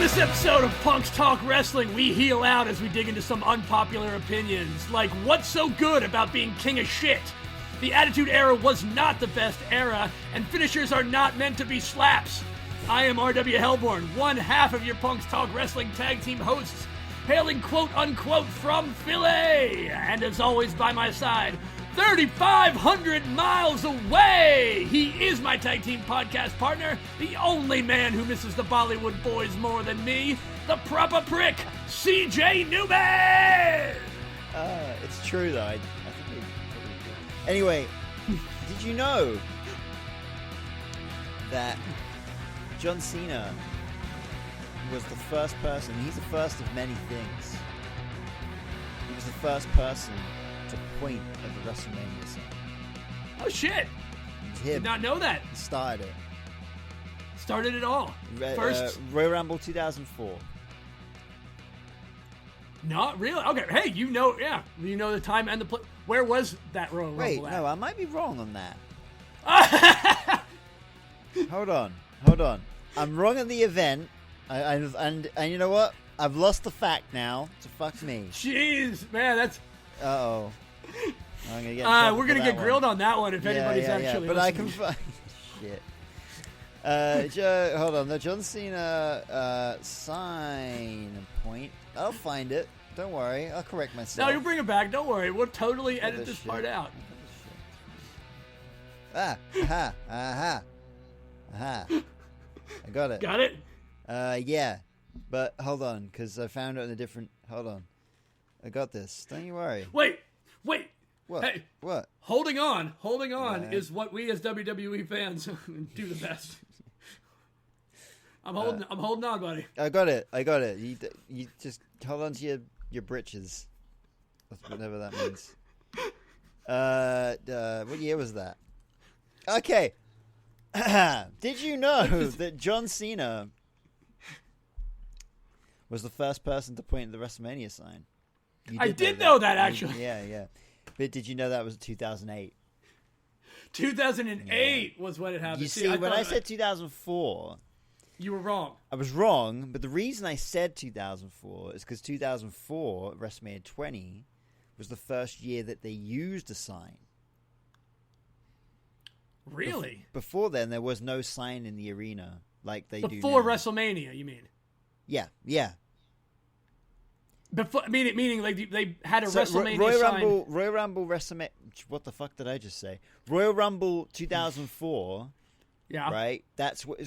this episode of Punk's Talk Wrestling, we heel out as we dig into some unpopular opinions, like what's so good about being king of shit? The Attitude Era was not the best era, and finishers are not meant to be slaps. I am R.W. Hellborn, one half of your Punk's Talk Wrestling tag team hosts, hailing quote-unquote from Philly, and as always by my side, 3,500 miles away, he is my tag team podcast partner, the only man who misses the Bollywood boys more than me, the proper prick, CJ Newman! It's true though, I think they probably do. Anyway, did you know that John Cena was the first person, he's the first of many things, he was the first person to point at the WrestleMania sign. Oh shit! It was him. Did not know that. He started it. Started it all. First. Royal Rumble 2004. Not really. Okay, hey, you know the time and the place. Where was that Royal Rumble Wait, at? no, I might be wrong on that. Hold on. I'm wrong on the event, and you know what? I've lost the fact now, so fuck me. Jeez, man, that's... Uh-oh. I'm gonna get we're going to get grilled on that one if anybody's actually but listening. I can find... Shit. Hold on. The John Cena sign point. I'll find it. Don't worry. I'll correct myself. No, you'll bring it back. Don't worry. We'll totally edit this part out. Aha. I got it. Got it? Yeah. But hold on, because I found it in a different... Hold on. I got this. Don't you worry. Wait. What? Hey, what? Holding on Right. is what we as WWE fans do the best. I'm holding on, buddy. I got it. You just hold on to your britches. Whatever that means. What year was that? Okay. Did you know that John Cena was the first person to point at the WrestleMania sign? I did know that, actually. Yeah. But did you know that was 2008? 2008 was when it happened. You see, when I said 2004... You were wrong. I was wrong, but the reason I said 2004 is because 2004, WrestleMania 20, was the first year that they used a sign. Really? Before then, there was no sign in the arena like they do now. Before WrestleMania, you mean? Yeah. Before, meaning like they had a WrestleMania sign. Royal Rumble WrestleMania. What the fuck did I just say? Royal Rumble 2004. Yeah. Right. So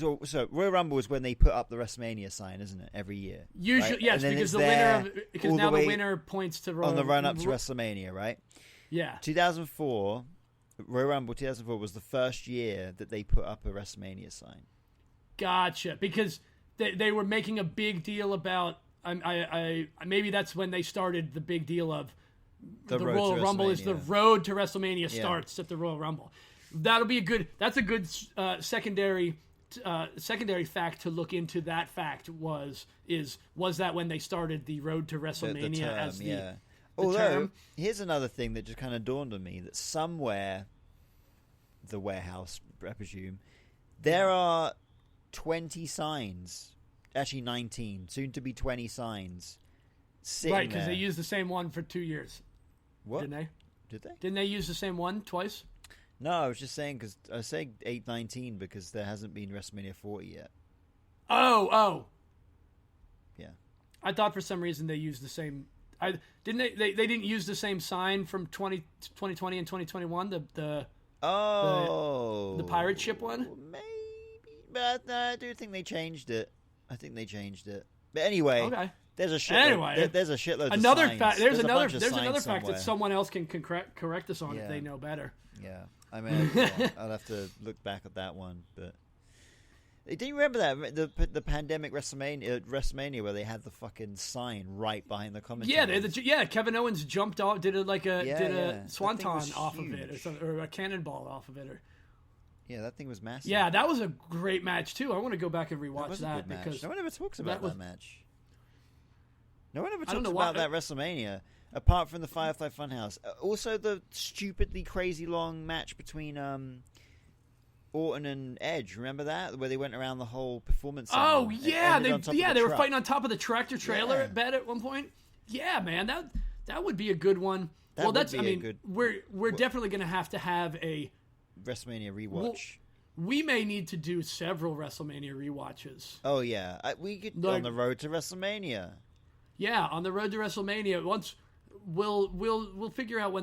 Royal Rumble is when they put up the WrestleMania sign, isn't it? Every year. Usually, right? yes, because the winner points to Royal on the run up to WrestleMania, right? Yeah. 2004, Royal Rumble 2004 was the first year that they put up a WrestleMania sign. Gotcha. Because they were making a big deal about. I maybe that's when they started the big deal of the Royal Rumble is the road to WrestleMania starts at the Royal Rumble. That'll be a good secondary fact to look into. That fact was that when they started the road to WrestleMania the term, as the Although, term? Here's another thing that just kind of dawned on me, that somewhere, the warehouse, I presume, there are 20 signs, actually 19, soon to be 20 signs sitting right, because there. they used the same one for 2 years. What? Didn't they? Did they? Didn't they use the same one twice? No, I was just saying, because I was saying 8/19 because there hasn't been WrestleMania 40 yet. Oh. Yeah. I thought for some reason they used the same. They didn't use the same sign from 2020 and 2021. The pirate ship one. Maybe, but I do think they changed it. I think they changed it. But anyway, okay. There's a shitload. There's a shitload. Another of signs. fact. There's another fact somewhere. that someone else can correct us on if they know better. Yeah, I mean, I'll have to look back at that one. But do you remember that the pandemic WrestleMania where they had the fucking sign right behind the commentary? Yeah, Kevin Owens jumped off, did a swanton off of huge. it, or a cannonball off of it, yeah, that thing was massive. Yeah, that was a great match too. I want to go back and rewatch that because no one ever talks about that match. No one ever talks about about that WrestleMania. Apart from the Firefly Funhouse. Also the stupidly crazy long match between Orton and Edge. Remember that, where they went around the whole performance center? Oh yeah, they were truck. fighting on top of the tractor trailer at one point. Yeah, man, that would be a good one. We're definitely going to have a WrestleMania rewatch. We may need to do several WrestleMania rewatches. Oh yeah, we could on the road to WrestleMania. Yeah, on the road to WrestleMania. Once we'll figure out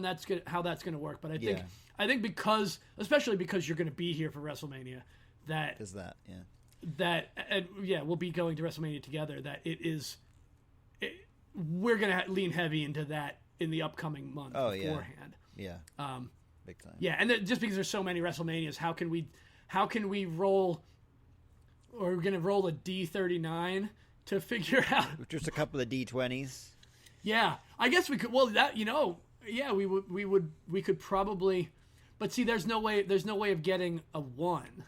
how that's gonna work. But I think especially because you're gonna be here for WrestleMania, we'll be going to WrestleMania together. We're gonna lean heavy into that in the upcoming month beforehand. Yeah, big time. Yeah, and just because there's so many WrestleManias, how can we roll? Or we're gonna roll a D39 to figure out just a couple of D20s. Yeah, I guess we could. Well, we could probably, but see, there's no way of getting a 1.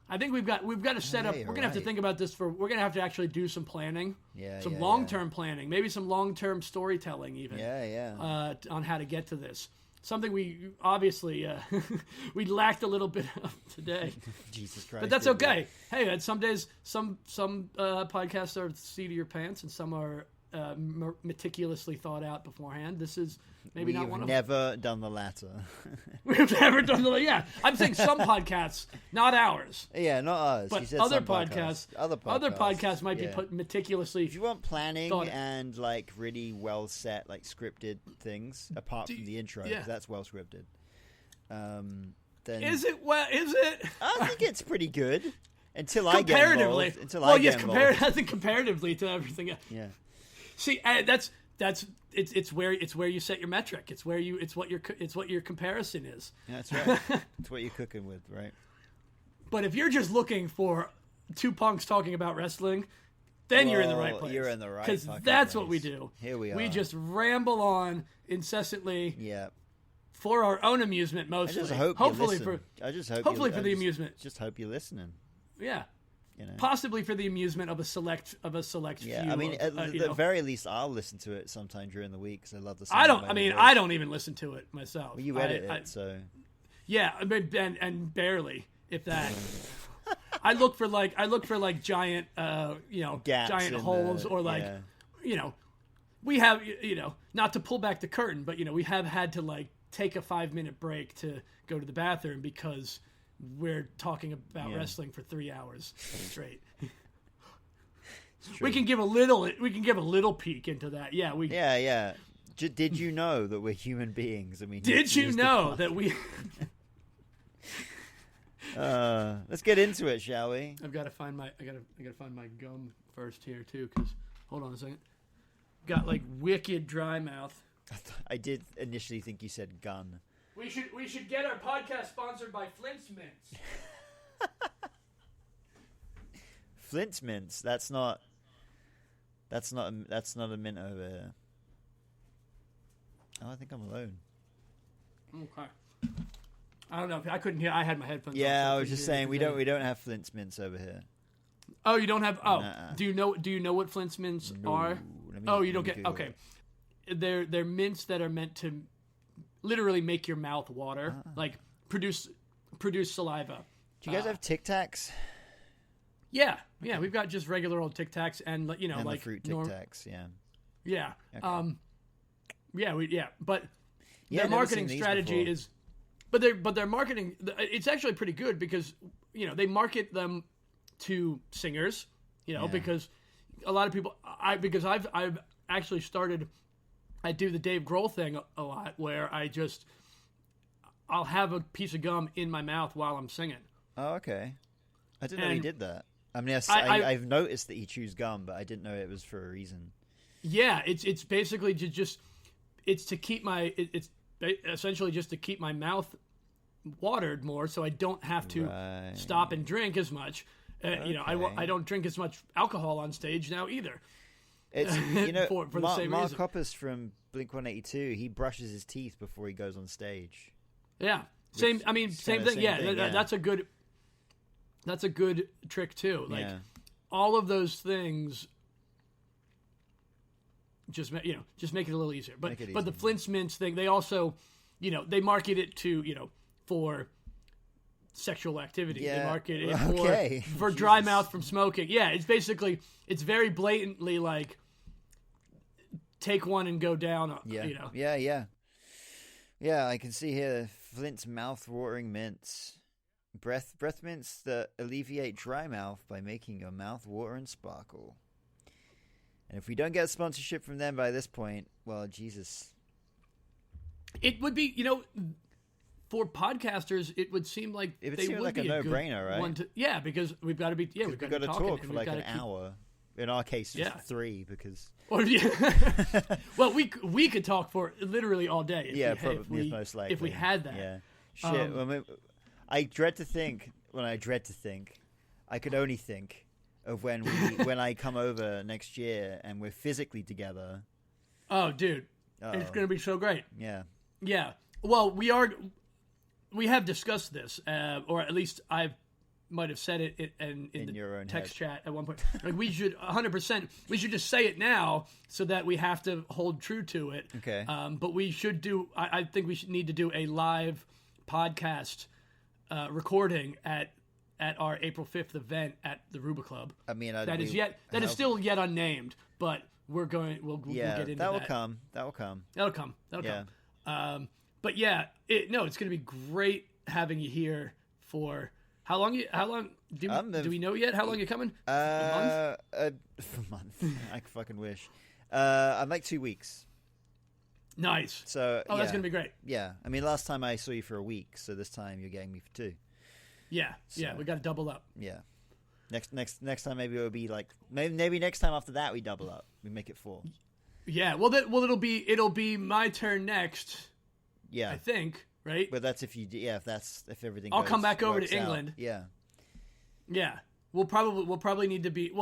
I think we've got to set up. We're gonna have to think about this. We're gonna have to actually do some planning. Some long-term planning, maybe some long-term storytelling, even. On how to get to this. Something we obviously we lacked a little bit of today. Jesus Christ! But that's okay. Hey, some days some podcasts are the seat of your pants, and some are meticulously thought out beforehand. This is maybe not one of them. We've never done the latter. We've never done the yeah. I'm saying some podcasts, not ours. Yeah, not ours. But other podcasts might be put meticulously. If you want planning and like really well set, like scripted things, apart from the intro, because that's well scripted. Then is it? Well, is it? I think it's pretty good until I get involved. I think comparatively to everything else. Yeah. See, it's where you set your metric. It's what your comparison is. Yeah, that's right. It's what you're cooking with, right? But if you're just looking for two punks talking about wrestling, then you're in the right place. You're in the right place. Because that's what we do. Here we are. We just ramble on incessantly. Yeah. For our own amusement, mostly. I just hope hopefully you listen. Hopefully for the amusement. Just hope you're listening. Yeah. Possibly for the amusement of a select few. Yeah, I mean, at the very least, I'll listen to it sometime during the week because I love the sound. I don't even listen to it myself. Well, you edit it, so. Yeah, and barely, if that. I look for giant, gaps giant holes or we have, not to pull back the curtain, but we have had to take a 5-minute break to go to the bathroom because we're talking about wrestling for 3 hours straight. We can give a little peek into that. Yeah, Yeah. Did you know that we're human beings? I mean, did you know that we? Let's get into it, shall we? I've got to find my gum first here too. Because hold on a second. Got wicked dry mouth. I did initially think you said gun. We should get our podcast sponsored by Flint's Mints. Flint's Mints. That's not a mint over here. Oh, I think I'm alone. Okay. I don't know. I couldn't hear. I had my headphones. Yeah, I was just saying we don't have Flint's Mints over here. Oh, you don't have. Oh, Nuh-uh. Do you know what Flint's Mints are? You don't get. Okay, they're mints that are meant to literally make your mouth water, produce saliva. Do you guys have Tic Tacs? Yeah, we've got just regular old Tic Tacs and and the fruit Tic Tacs, yeah. Okay. But their marketing strategy is, but their marketing, it's actually pretty good because they market them to singers, because a lot of people, because I've actually started. I do the Dave Grohl thing a lot where I'll have a piece of gum in my mouth while I'm singing. Oh, okay. I didn't know he did that. I mean, I've noticed that he chews gum, but I didn't know it was for a reason. Yeah, it's basically it's to keep it's essentially just to keep my mouth watered more, so I don't have to stop and drink as much. Okay. I don't drink as much alcohol on stage now either. It's for the same Mark reason. Hoppus from Blink-182, he brushes his teeth before he goes on stage. Yeah, same thing. Yeah, that's a good trick too. All of those things, just make it a little easier. But the Flint's Mints thing, they also, they market it to for sexual activity. Yeah. They market it for Jesus. dry mouth from smoking. Yeah, it's very blatantly like take one and go down. Yeah. You know. Yeah, I can see here Flint's mouth-watering mints. Breath mints that alleviate dry mouth by making your mouth water and sparkle. And if we don't get a sponsorship from them by this point, well, Jesus. It would be, for podcasters, it would seem like It would they seem would like be a good no-brainer, right? one to, yeah, because we've got to be, we've got to talk for like an hour. In our case, just 3 because. Or well, we could talk for literally all day. Probably most likely if we had that. Yeah, shit. I dread to think. When I dread to think, I could only think of when I come over next year and we're physically together. Oh, dude, it's gonna be so great. Yeah. Yeah. Well, we have discussed this, or at least I might have said it in the your own text head. chat at one point. Like we should 100%. We should just say it now so that we have to hold true to it. Okay. But we should do. I think we should need to do a live podcast recording at our April 5th event at the Ruba Club. I mean, that is still yet unnamed, but we'll get into that. That'll come. That'll come. But yeah, it's going to be great having you here for how long? Do we know yet? How long you coming? A month. I fucking wish. I'm like 2 weeks. Nice. So that's going to be great. Yeah. I mean, last time I saw you for a week, so this time you're getting me for 2. Yeah. Yeah. We got to double up. Yeah. Next time maybe it'll be like maybe next time after that we double up. We make it 4. Yeah. Well, it'll be my turn next. Yeah. I think. Right. But that's if if everything. I'll come back over to England. Out. Yeah. Yeah. We'll probably need to be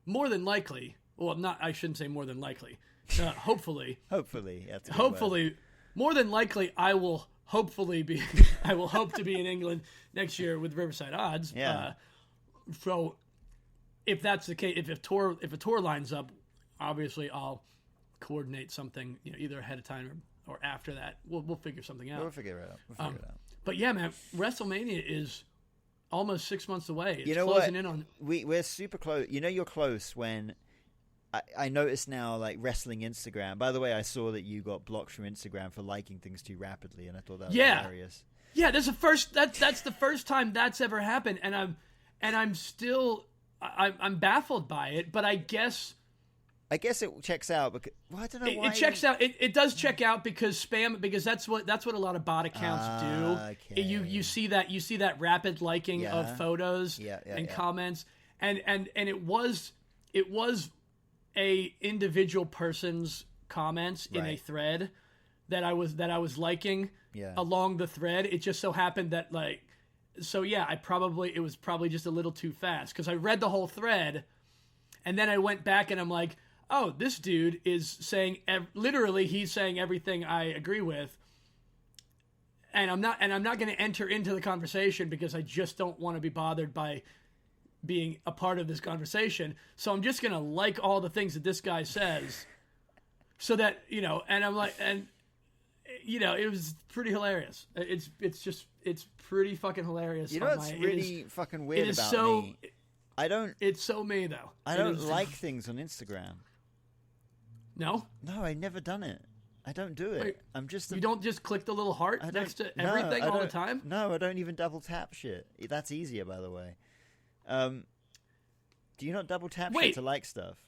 more than likely. Well, not. I shouldn't say more than likely. Hopefully. Hopefully. More than likely, I will hopefully be. I will hope to be in England next year with Riverside Odds. Yeah. So, if that's the case, if a tour lines up, obviously I'll coordinate something. Either ahead of time or after that. We'll figure something out. We'll figure it out. But yeah, man, WrestleMania is almost 6 months away. It's closing in on. We're super close. You're close when. I notice now, like, wrestling Instagram. By the way, I saw that you got blocked from Instagram for liking things too rapidly, and I thought that was hilarious. Yeah, that's the first time that's ever happened, and I'm still I'm baffled by it. But I guess it checks out because I don't know why it checks out. It does check out because spam, because that's what a lot of bot accounts do. Okay. You see that rapid liking of photos and comments, and it was a individual person's comments in a thread that I was liking along the thread. It just so happened that it was probably just a little too fast because I read the whole thread and then I went back and I'm like, oh, this dude is saying literally he's saying everything I agree with. And I'm not going to enter into the conversation because I just don't want to be bothered by being a part of this conversation. So I'm just going to like all the things that this guy says so that, and I'm like, and it was pretty hilarious. It's pretty fucking hilarious. What's really fucking weird about me? It's so me though. I don't like things on Instagram. No, I've never done it. I don't do it. Wait, you don't just click the little heart next to everything all the time? No, I don't even double tap shit. That's easier, by the way. Do you not double tap shit to like stuff?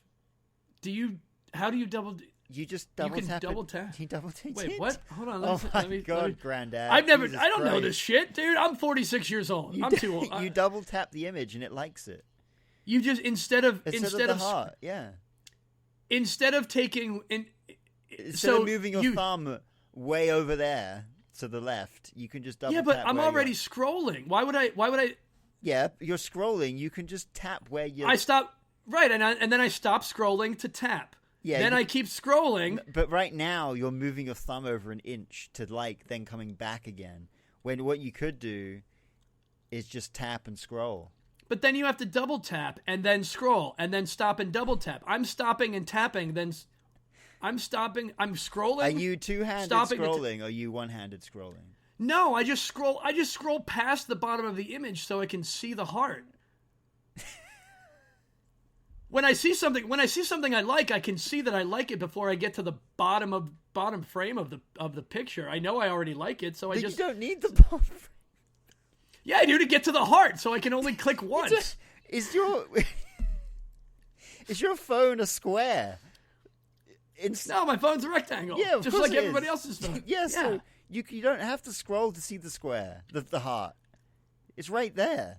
How do you double? You just double tap. Double tap. You double tap. Wait, what? Hold on. Let me, Granddad. I don't know this shit, dude. I'm 46 years old. I'm too old. You double tap the image and it likes it. You just instead of the heart, Instead of taking instead of moving your thumb way over there to the left, you can just double tap. Yeah, but I'm already scrolling. Why would I? Yeah, you're scrolling. You can just tap where you. I stop and then I stop scrolling to tap. Yeah. Then I keep scrolling. But right now you're moving your thumb over an inch to like, then coming back again. When what you could do is just tap and scroll. But then you have to double tap and then scroll and then stop and double tap. I'm stopping and tapping. Then I'm stopping. I'm scrolling. Are you two-handed scrolling or are you one-handed scrolling? No, I just scroll past the bottom of the image so I can see the heart. When I see something I like, I can see that I like it before I get to the bottom frame of the picture. I know I already like it, so You don't need the bottom frame. Yeah, I do, to get to the heart, so I can only click once. Is your phone a square? No, my phone's a rectangle. Yeah, just like everybody else's phone. Yeah, so you don't have to scroll to see the square, the heart. It's right there.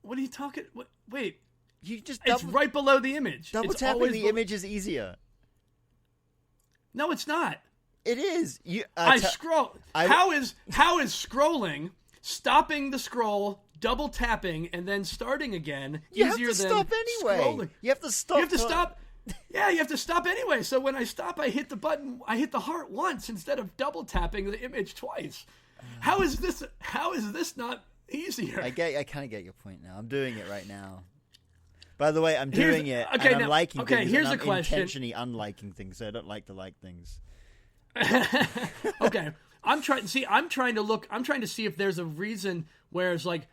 What are you talking? Wait. It's right below the image. Double tapping the image is easier. No, it's not. It is. I scroll. How is scrolling, stopping the scroll, double tapping, and then starting again easier than stop anyway. Scrolling? You have to stop. You have to stop. Yeah, you have to stop anyway. So when I stop, I hit the button. I hit the heart once instead of double tapping the image twice. How is this not easier? I kind of get your point now. I'm doing it right now. By the way, I'm doing it. Okay, and I'm liking things. Here's and a question. Intentionally unliking things, so I don't like to like things. Okay, I'm trying to see if there's a reason where it's like,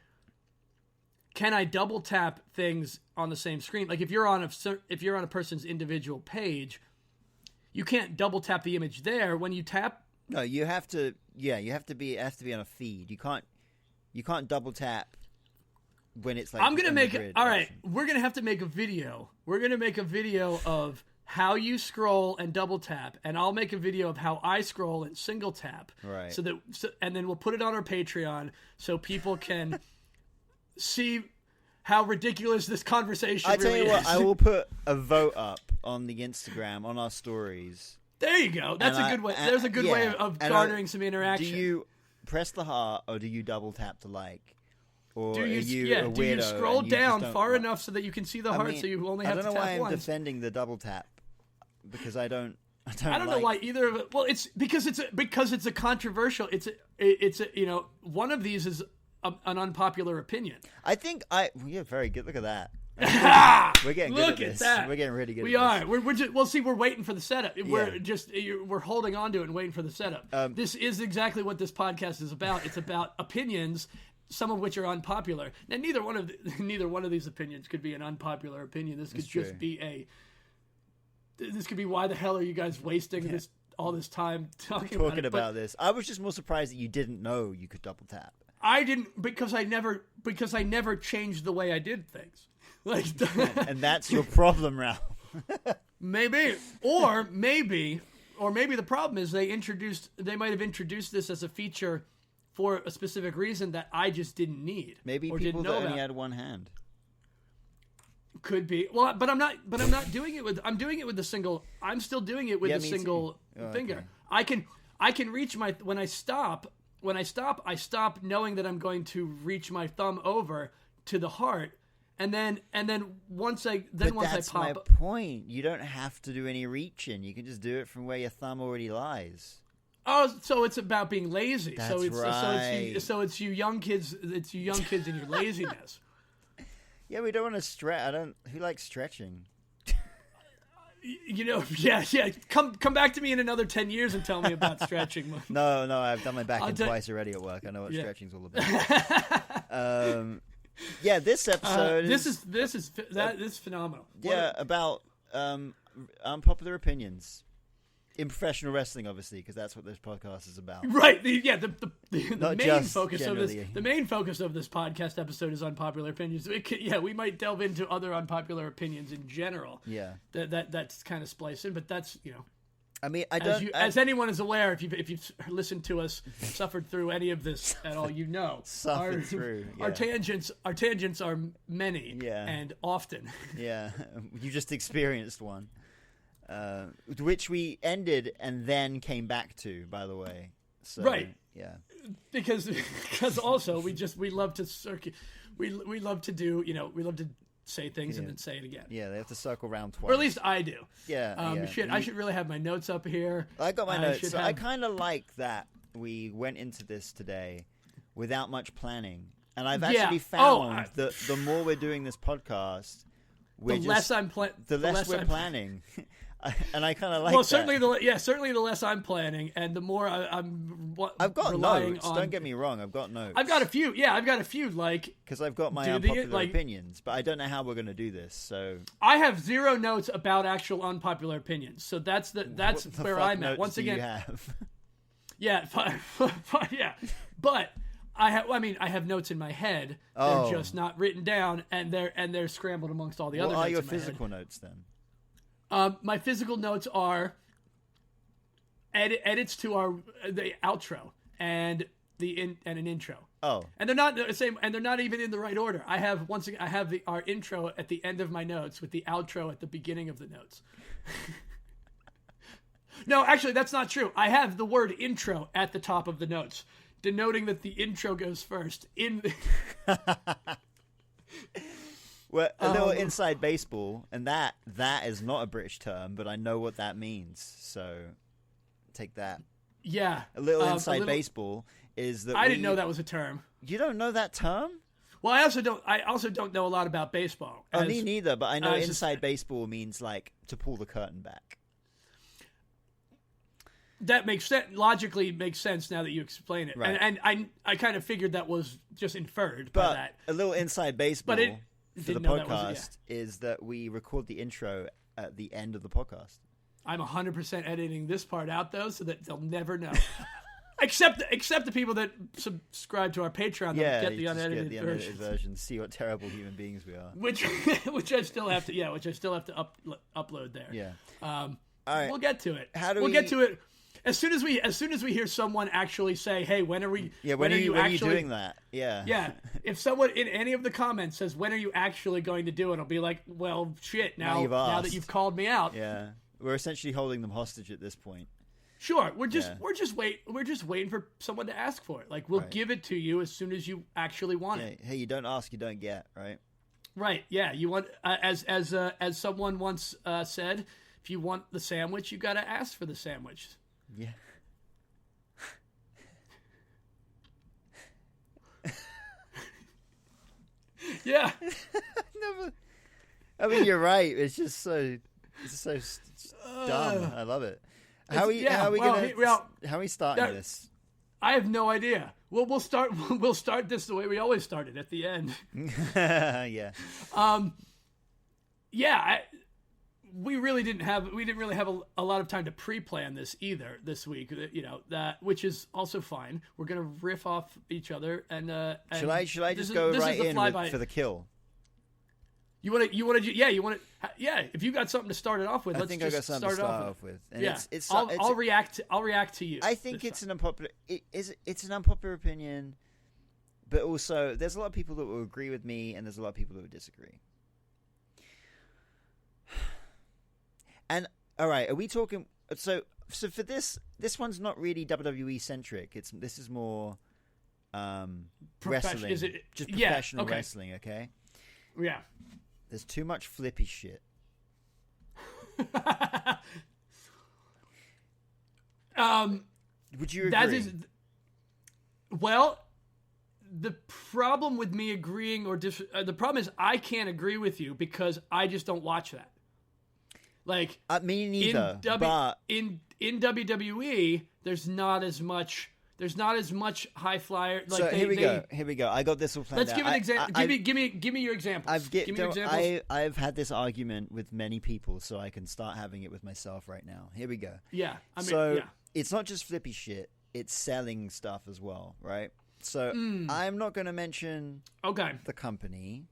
can I double tap things on the same screen? Like if you're on a person's individual page, you can't double tap the image there. When you tap, no, you have to. Yeah, it has to be on a feed. You can't double tap when it's like. I'm gonna make it. All right, we're gonna have to make a video. We're gonna make a video of how you scroll and double tap, and I'll make a video of how I scroll and single tap. Right. And then we'll put it on our Patreon so people can see how ridiculous this conversation really is. I tell you what, I will put a vote up on the Instagram on our stories. There you go. That's a good way. There's a good way of garnering some interaction. Do you press the heart or do you double tap to like? Or do you a weirdo do you scroll down far enough so that you can see the heart, so you only have to tap once? I don't know why I'm defending the double tap because I don't know why either of it. Well, it's because it's a controversial. It's one of these is an unpopular opinion. I think yeah, very good. Look at that. We're getting good at this. That. We're getting really good. We are. We're just. Well, see, we're waiting for the setup. We're holding on to it and waiting for the setup. This is exactly what this podcast is about. It's about opinions, some of which are unpopular. Now, neither one of these opinions could be an unpopular opinion. This could just be This could be why the hell are you guys wasting all this time talking about this? I was just more surprised that you didn't know you could double tap. I didn't because I never changed the way I did things. Like, and that's your problem, Ralph. maybe the problem is they might have introduced this as a feature for a specific reason that I just didn't need. Maybe or people didn't know that only about. had one hand. Could be. Well, but I'm not doing it with. I'm doing it with the single. I'm still doing it with the single finger. Okay. I can reach my when I stop. When I stop knowing that I'm going to reach my thumb over to the heart, and then once I pop. That's my point. You don't have to do any reaching. You can just do it from where your thumb already lies. Oh, so it's about being lazy. That's right. So it's you young kids. It's you young kids and your laziness. Yeah, we don't want to stretch. Who likes stretching? Yeah. Come back to me in another 10 years and tell me about stretching. No, I've done my back twice already at work. I know what stretching's all about. Yeah, this episode. This is phenomenal. Yeah, about unpopular opinions in professional wrestling, obviously, because that's what this podcast is about. Right. The main focus generally. of the main focus of this podcast episode is unpopular opinions. We might delve into other unpopular opinions in general. Yeah. That's kind of spliced in, but that's I mean, as anyone is aware, if you've listened to us, suffered through any of this at all, our tangents are many and often. Yeah, you just experienced one. Which we ended and then came back to, by the way. So, right. Yeah. Because also we love to we love to do we love to say things and then say it again. Yeah, they have to circle around twice. Or at least I do. Yeah. I should really have my notes up here. I got my notes. So I kind of like that we went into this today without much planning, and I've actually found that the more we're doing this podcast, we're the less I'm planning. The less we're planning. And I kind of like well, that. certainly the less I'm planning, and the more I've got relying notes. on. Don't get me wrong. I've got notes. I've got a few. Yeah, I've got a few. Like because I've got my unpopular opinions, but I don't know how we're going to do this. So I have zero notes about actual unpopular opinions. So that's where I'm at. Once again, you have? Yeah, yeah, but I have notes in my head. They're just not written down, and they're scrambled amongst all the other. What are notes your in my physical head. notes then? My physical notes are edits to the outro and an intro. Oh, and they're not the same, and they're not even in the right order. I have our intro at the end of my notes with the outro at the beginning of the notes. No, actually, that's not true. I have the word intro at the top of the notes, denoting that the intro goes first. Well, a little inside baseball, and that is not a British term, but I know what that means, so take that. Yeah. A little inside baseball is that I didn't know that was a term. You don't know that term? Well, I also don't know a lot about baseball. Oh, me neither, but I know inside baseball means like to pull the curtain back. That makes sense. Logically makes sense now that you explain it. Right. And I kind of figured that was just inferred but by that. A little inside baseball for the podcast is that we record the intro at the end of the podcast. I'm 100% editing this part out, though, so that they'll never know. except the people that subscribe to our Patreon that get the unedited version. See what terrible human beings we are. Which I still have to upload there. Yeah. All right. We'll get to it. We'll get to it. As soon as we hear someone actually say, "Hey, when are you doing that?" Yeah. Yeah. If someone in any of the comments says, "When are you actually going to do it?" I'll be like, "Well, shit. Now that you've called me out." Yeah. We're essentially holding them hostage at this point. Sure. We're just waiting for someone to ask for it. Like we'll give it to you as soon as you actually want it. Hey, you don't ask, you don't get, right? Right. Yeah. You want as someone once said, if you want the sandwich, you got to ask for the sandwich. Yeah. Yeah. I mean, you're right. It's just so dumb. I love it. How are we starting this? I have no idea. We'll start this the way we always started, at the end. Yeah. Yeah. We didn't really have a lot of time to pre-plan this either this week. Which is also fine. We're gonna riff off each other and should I just go right in for the kill? You want to? Yeah. If you got something to start it off with, I think I got something to start off with. And yeah, I'll react to you. I think it's an unpopular. It's an unpopular opinion, but also there's a lot of people that will agree with me, and there's a lot of people that will disagree. And all right, are we talking? So for this one's not really WWE centric. This is more wrestling. Is it just professional wrestling? Okay. Yeah. There's too much flippy shit. Would you agree? Well, the problem with me agreeing the problem is I can't agree with you because I just don't watch that. Like me neither. But in WWE, there's not as much high flyer. Like so here we go. I got this all planned. Let's give an example. Give me your examples. Give me your examples. I've had this argument with many people, so I can start having it with myself right now. Here we go. Yeah. It's not just flippy shit. It's selling stuff as well, right? So I'm not going to mention the company.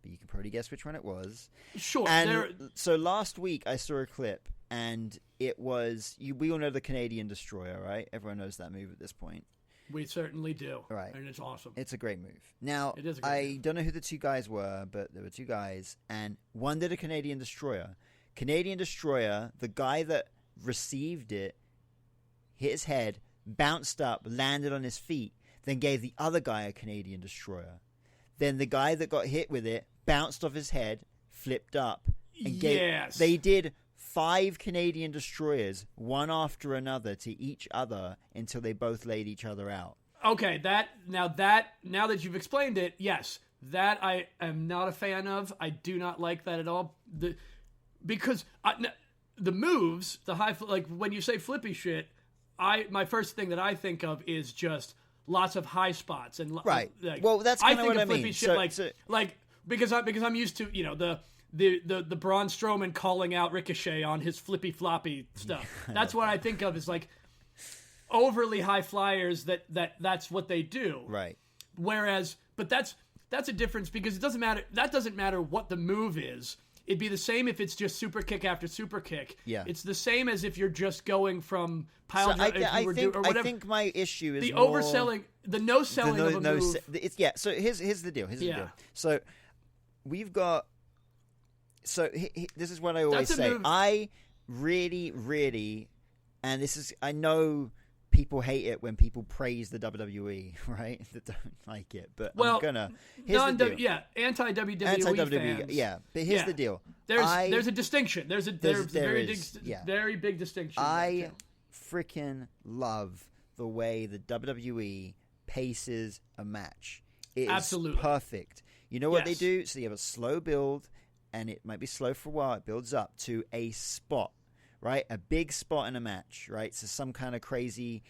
But you can probably guess which one it was. Sure. And so last week I saw a clip, and it was we all know the Canadian Destroyer, right? Everyone knows that move at this point. We certainly do. Right. And it's awesome. It's a great move. Now, I don't know who the two guys were, but there were two guys, and one did a Canadian Destroyer. Canadian Destroyer, the guy that received it, hit his head, bounced up, landed on his feet, then gave the other guy a Canadian Destroyer. Then the guy that got hit with it bounced off his head, flipped up, and they did 5 Canadian Destroyers, one after another, to each other until they both laid each other out. Okay, now that you've explained it, yes, That I am not a fan of. I do not like that at all. Because the moves, the high, like when you say flippy shit, my first thing that I think of is just lots of high spots and right. Like, well, that's kind of what I mean. Shit, because I'm used to the Braun Strowman calling out Ricochet on his flippy floppy stuff. That's what I think of as like overly high flyers. That's what they do. Right. Whereas, but that's a difference because it doesn't matter. That doesn't matter what the move is. It'd be the same if it's just super kick after super kick. Yeah. It's the same as if you're just going from pile I think my issue is the more overselling, the no selling of a move. So here's the deal. Here's the deal. So we've got. So this is what I always say. Move. I really, and this is, I know people hate it when people praise the WWE, right? That don't like it, but I'm gonna. Here's the deal. Yeah, anti-WWE fans. Yeah, but here's the deal. There's a distinction. There's a very big distinction. I freaking love the way the WWE paces a match. It is perfect. You know what they do? So you have a slow build, and it might be slow for a while. It builds up to a spot, right? A big spot in a match, right? So some kind of crazy,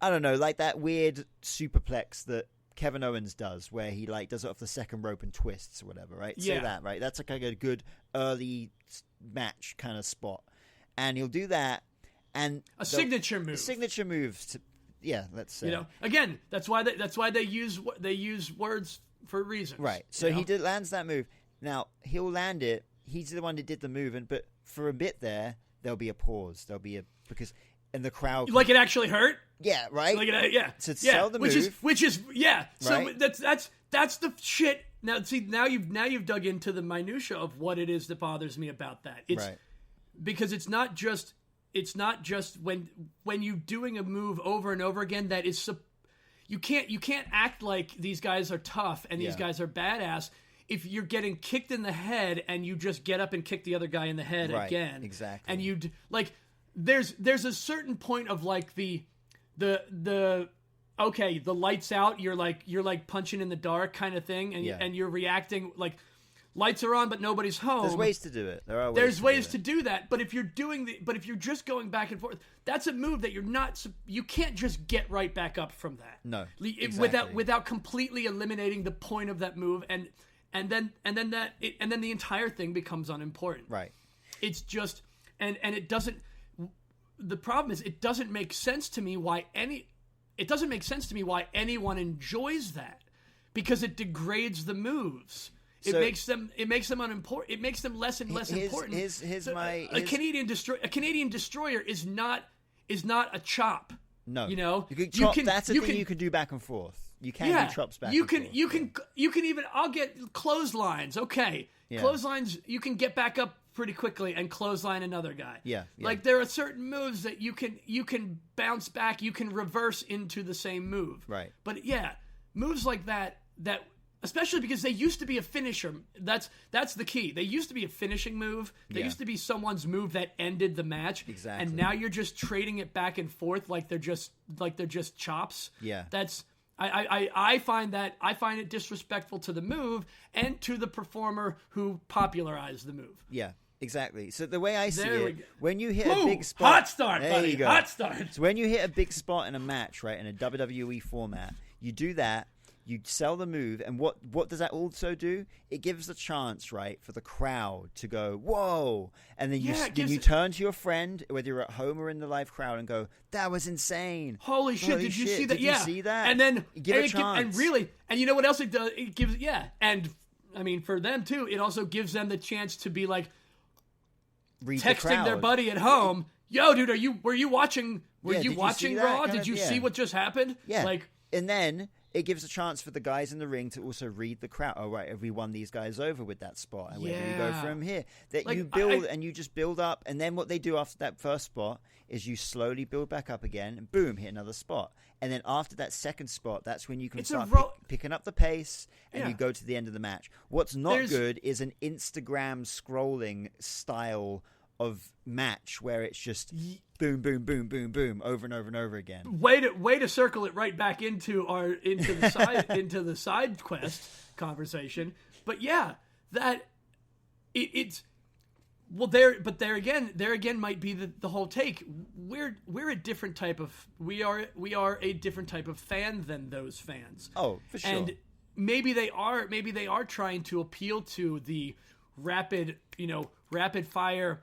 I don't know, like that weird superplex that Kevin Owens does, where he like does it off the second rope and twists or whatever, right? Yeah. Say that, right? That's like a good early match kind of spot, and he'll do that, and signature move. Signature moves to, let's say. Again, that's why they use words for a reason, right? So he lands that move. Now he'll land it. He's the one that did the move, but for a bit there'll be a pause. And the crowd, like it actually hurt. Yeah, right. To sell the move, which is right? So that's the shit. Now now you've dug into the minutia of what it is that bothers me about that. It's right. Because it's not just when you're doing a move over and over again that is you can't act like these guys are tough and these guys are badass if you're getting kicked in the head and you just get up and kick the other guy in the head again. Exactly. And you like there's a certain point of like the lights out, you're like punching in the dark kind of thing, and you're reacting like lights are on but nobody's home. There's ways to do it. There's ways to do that, but if you're just going back and forth, that's a move that you can't just get right back up from that. No, exactly. without completely eliminating the point of that move, and then the entire thing becomes unimportant. Right. It's just and it doesn't. The problem is it doesn't make sense to me why anyone enjoys that, because it degrades the moves. It makes them unimportant. It makes them less and less important. A Canadian destroyer is not a chop. No, you know, that's the thing you can do back and forth. You can do chops back. And forth. You can even. I'll get clotheslines. Okay, clotheslines. You can get back up pretty quickly and clothesline another guy. Yeah. Like there are certain moves that you can bounce back. You can reverse into the same move. Right. But moves like that. Especially because they used to be a finisher. That's the key. They used to be a finishing move. They used to be someone's move that ended the match. Exactly. And now you're just trading it back and forth like they're just chops. Yeah. That's I find it disrespectful to the move and to the performer who popularized the move. Yeah. Exactly. So the way I see it, when you hit a big spot, hot start, buddy. You go. Hot start. So when you hit a big spot in a match, right, in a WWE format, you do that. You sell the move, and what does that also do? It gives a chance, right, for the crowd to go, whoa, and then you turn to your friend, whether you're at home or in the live crowd, and go, that was insane. Holy shit! Did you see that? Did you see that? And then give it a chance. And you know what else it does? It gives and I mean for them too, it also gives them the chance to be like texting their buddy at home. Yo, dude, were you watching? Were you watching Raw? Did you see what just happened? Yeah. And then it gives a chance for the guys in the ring to also read the crowd. Oh, right, have we won these guys over with that spot? And where do we go from here? That you build and you just build up. And then what they do after that first spot is you slowly build back up again and boom, hit another spot. And then after that second spot, that's when you can start picking up the pace and you go to the end of the match. What's not good is an Instagram scrolling style match where it's just boom, boom, boom, boom, boom, over and over and over again. Way to circle it right back into the side quest conversation. But yeah, that it's well there again might be the whole take. We're a different type of we are a different type of fan than those fans. Oh, for sure. And maybe they are trying to appeal to the rapid fire.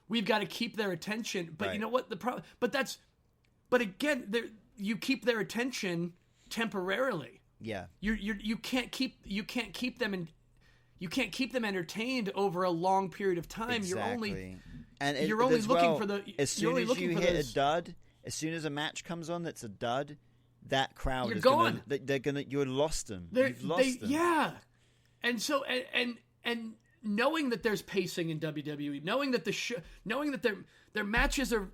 We've got to keep their attention, but you know what the problem? But again, you keep their attention temporarily. Yeah, you can't keep them entertained over a long period of time. Exactly. You're only looking for the. As soon as you hit a dud, as soon as a match comes on that's a dud, that crowd You're is gone. You're lost them. You've lost them. Yeah, and so and knowing that there's pacing in WWE, knowing that their matches are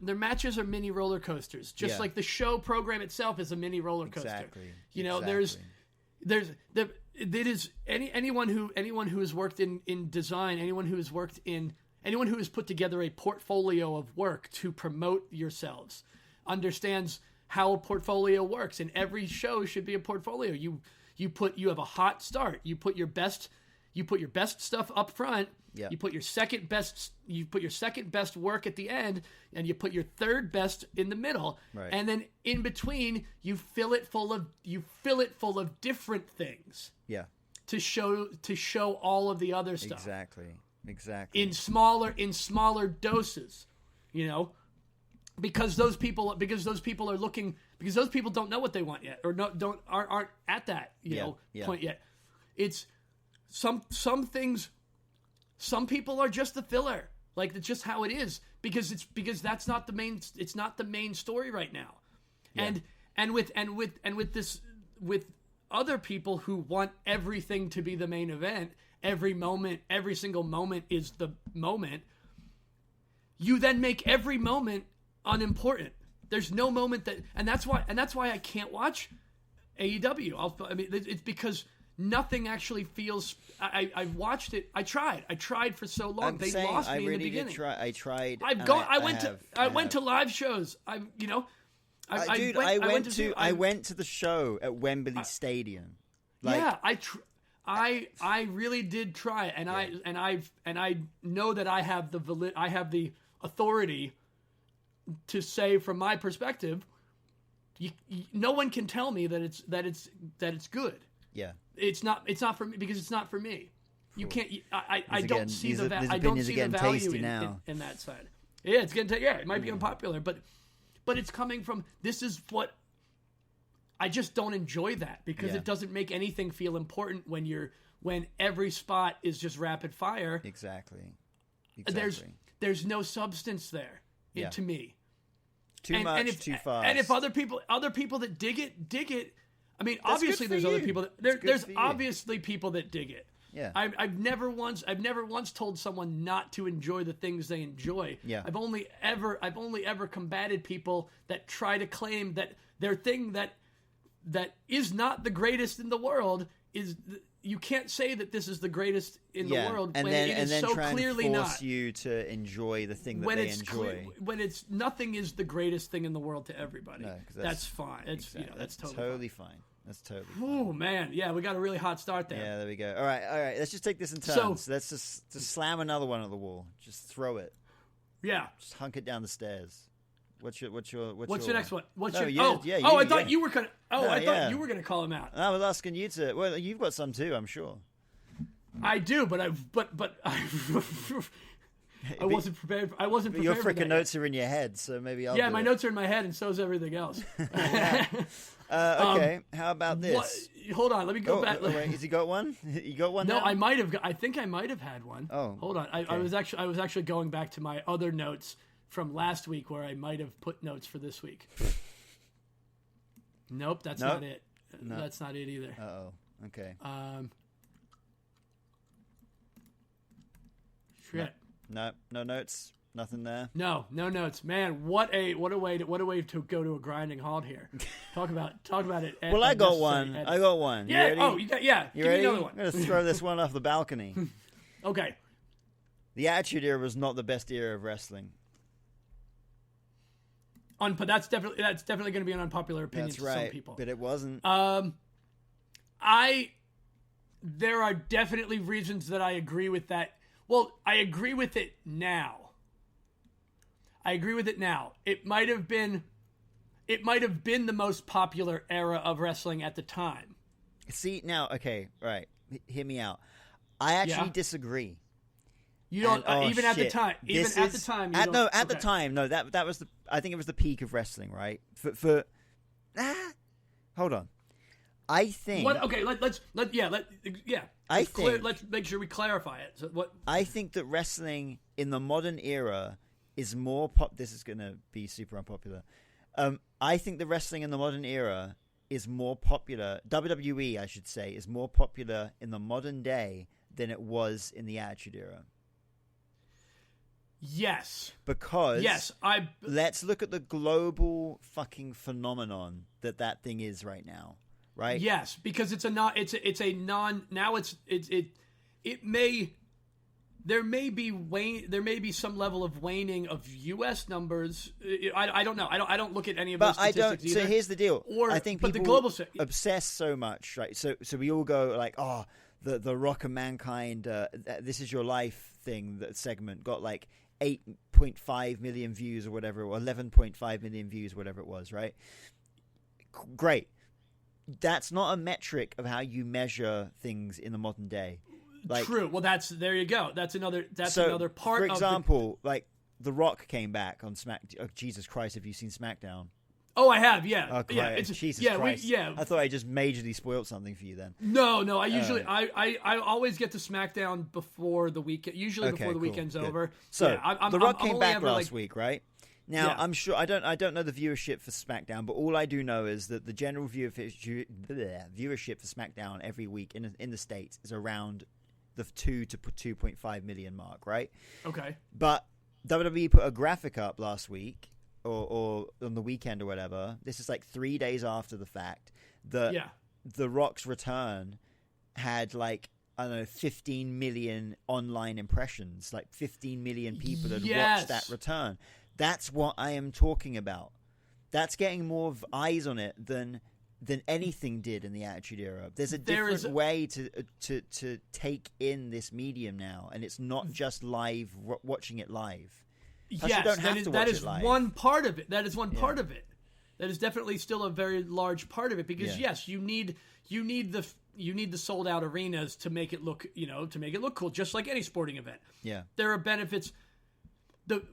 mini roller coasters, just like the show program itself is a mini roller coaster. Exactly. There's anyone who has worked in design, anyone who has put together a portfolio of work to promote yourselves understands how a portfolio works, and every show should be a portfolio. You have a hot start. You put your best stuff up front. Yeah. You put your second best work at the end, and you put your third best in the middle. Right. And then in between, you fill it full of different things. Yeah. To show all of the other stuff. Exactly. In smaller doses, because those people are looking, because those people don't know what they want yet, or aren't at that point yet. It's some things. Some people are just the filler, like it's just how it is, because that's not the main. It's not the main story right now, Yeah. and with other people who want everything to be the main event, every single moment is the moment. You then make every moment unimportant. There's no moment and that's why I can't watch AEW. It's because nothing actually feels. I watched it. I tried for so long. They lost me in the beginning. I tried. I went to live shows. I went to the show at Wembley Stadium. I really did try, and I know that I have the authority to say from my perspective. No one can tell me that it's good. Yeah, it's not for me, because it's not for me. You can't. I don't see the value in that side. Yeah, it's getting. It might be unpopular, but it's coming from. This is what. I just don't enjoy that, because it doesn't make anything feel important when every spot is just rapid fire. Exactly. There's no substance there to me. Too much, too fast. And if other people that dig it. I mean, obviously there's other people there's obviously people that dig it. Yeah. I've never once told someone not to enjoy the things they enjoy. Yeah. I've only ever combated people that try to claim that their thing that is not the greatest in the world is. You can't say that this is the greatest in the world when it is so clearly not. Force you to enjoy the thing that they enjoy. When it's nothing is the greatest thing in the world to everybody. No, that's fine. That's totally fine. That's totally fine. Oh man, yeah, we got a really hot start there. Yeah, there we go. All right. Let's just take this in turns. So, let's just slam another one at the wall. Just throw it. Yeah. Just hunk it down the stairs. What's your next one? I thought you were gonna. I thought you were gonna call him out. I was asking you to. Well, you've got some too, I'm sure. I do, but I wasn't prepared. I wasn't prepared. Your freaking notes are in your head, so maybe I'll. Yeah, my notes are in my head, and so is everything else. Okay, how about this? Hold on, let me go back. Wait, has he got one? You got one? No, now? I might have. I think I might have had one. Oh, hold on. okay. I was actually going back to my other notes from last week, where I might have put notes for this week. Nope, that's not it. No. That's not it either. Uh-oh. Okay. Shit. No notes. Nothing there. No notes. Man, what a way to go to a grinding halt here. Talk about it. Well, I got one. Yeah. You ready? You ready? Give me another one. I'm gonna throw this one off the balcony. Okay. The Attitude Era was not the best era of wrestling. But that's definitely going to be an unpopular opinion That's to right, some people. but it wasn't. There are definitely reasons that I agree with that. Well, I agree with it now. It might have been the most popular era of wrestling at the time. See, now, okay, right. Hear me out. I actually disagree. You don't even at the time. At the time. No, that was I think it was the peak of wrestling, right? Hold on. I think. What? Okay, let's make sure we clarify it. So what? I think that wrestling in the modern era is more This is going to be super unpopular. I think the wrestling in the modern era is more popular. WWE, I should say, is more popular in the modern day than it was in the Attitude Era. Yes. Because let's look at the global fucking phenomenon that thing is right now, right? Yes, because there may be some level of waning of US numbers. I don't know. I don't look at any of those statistics either. So here's the deal. I think people the global obsess so much, right? So we all go like, oh, the Rock of Mankind, This Is Your Life thing, that segment got like 8.5 million views or whatever, or 11.5 million views, whatever it was, right? Great. That's not a metric of how you measure things in the modern day. Like, true. Well, there you go. That's another part. For example, like The Rock came back on SmackDown. Oh, Jesus Christ, have you seen SmackDown? Oh, I have. Yeah. Oh, yeah. Jesus Christ. I thought I just majorly spoiled something for you then. No. I usually I always get to SmackDown before the weekend. Usually before the weekend's over. So The Rock I'm came back last week, right? Now I'm sure I don't know the viewership for SmackDown, but all I do know is that the general viewership for SmackDown every week in the States is around the 2 to 2.5 million mark, right? Okay. But WWE put a graphic up last week or on the weekend or whatever. This is like 3 days after the fact that The Rock's return had like, I don't know, 15 million online impressions, like 15 million people had watched that return. That's what I am talking about. That's getting more eyes on it than anything did in the Attitude Era. There's a different way to take in this medium now, and it's not just live, watching it live. Plus, yes, that is one part of it. That is one part of it. That is definitely still a very large part of it, because yes, you need the sold out arenas to make it look cool, just like any sporting event. Yeah, there are benefits. But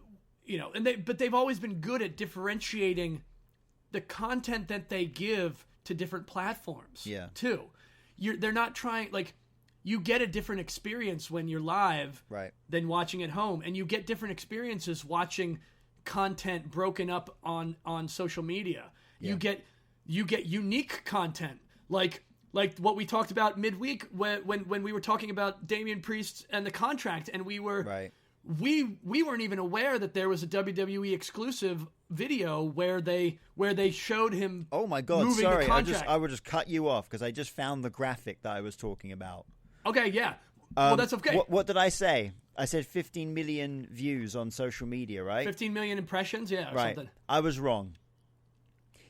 they've always been good at differentiating the content that they give to different platforms. Yeah, too. They're not trying like. You get a different experience when you're live than watching at home, and you get different experiences watching content broken up on social media. Yeah. You get unique content like what we talked about midweek when we were talking about Damian Priest and the contract, and we were we weren't even aware that there was a WWE exclusive video where they showed him. Oh my God! Sorry, I would just cut you off because I just found the graphic that I was talking about. Okay, yeah. Well, that's okay. What did I say? I said 15 million views on social media, right? 15 million impressions, yeah, or something. I was wrong.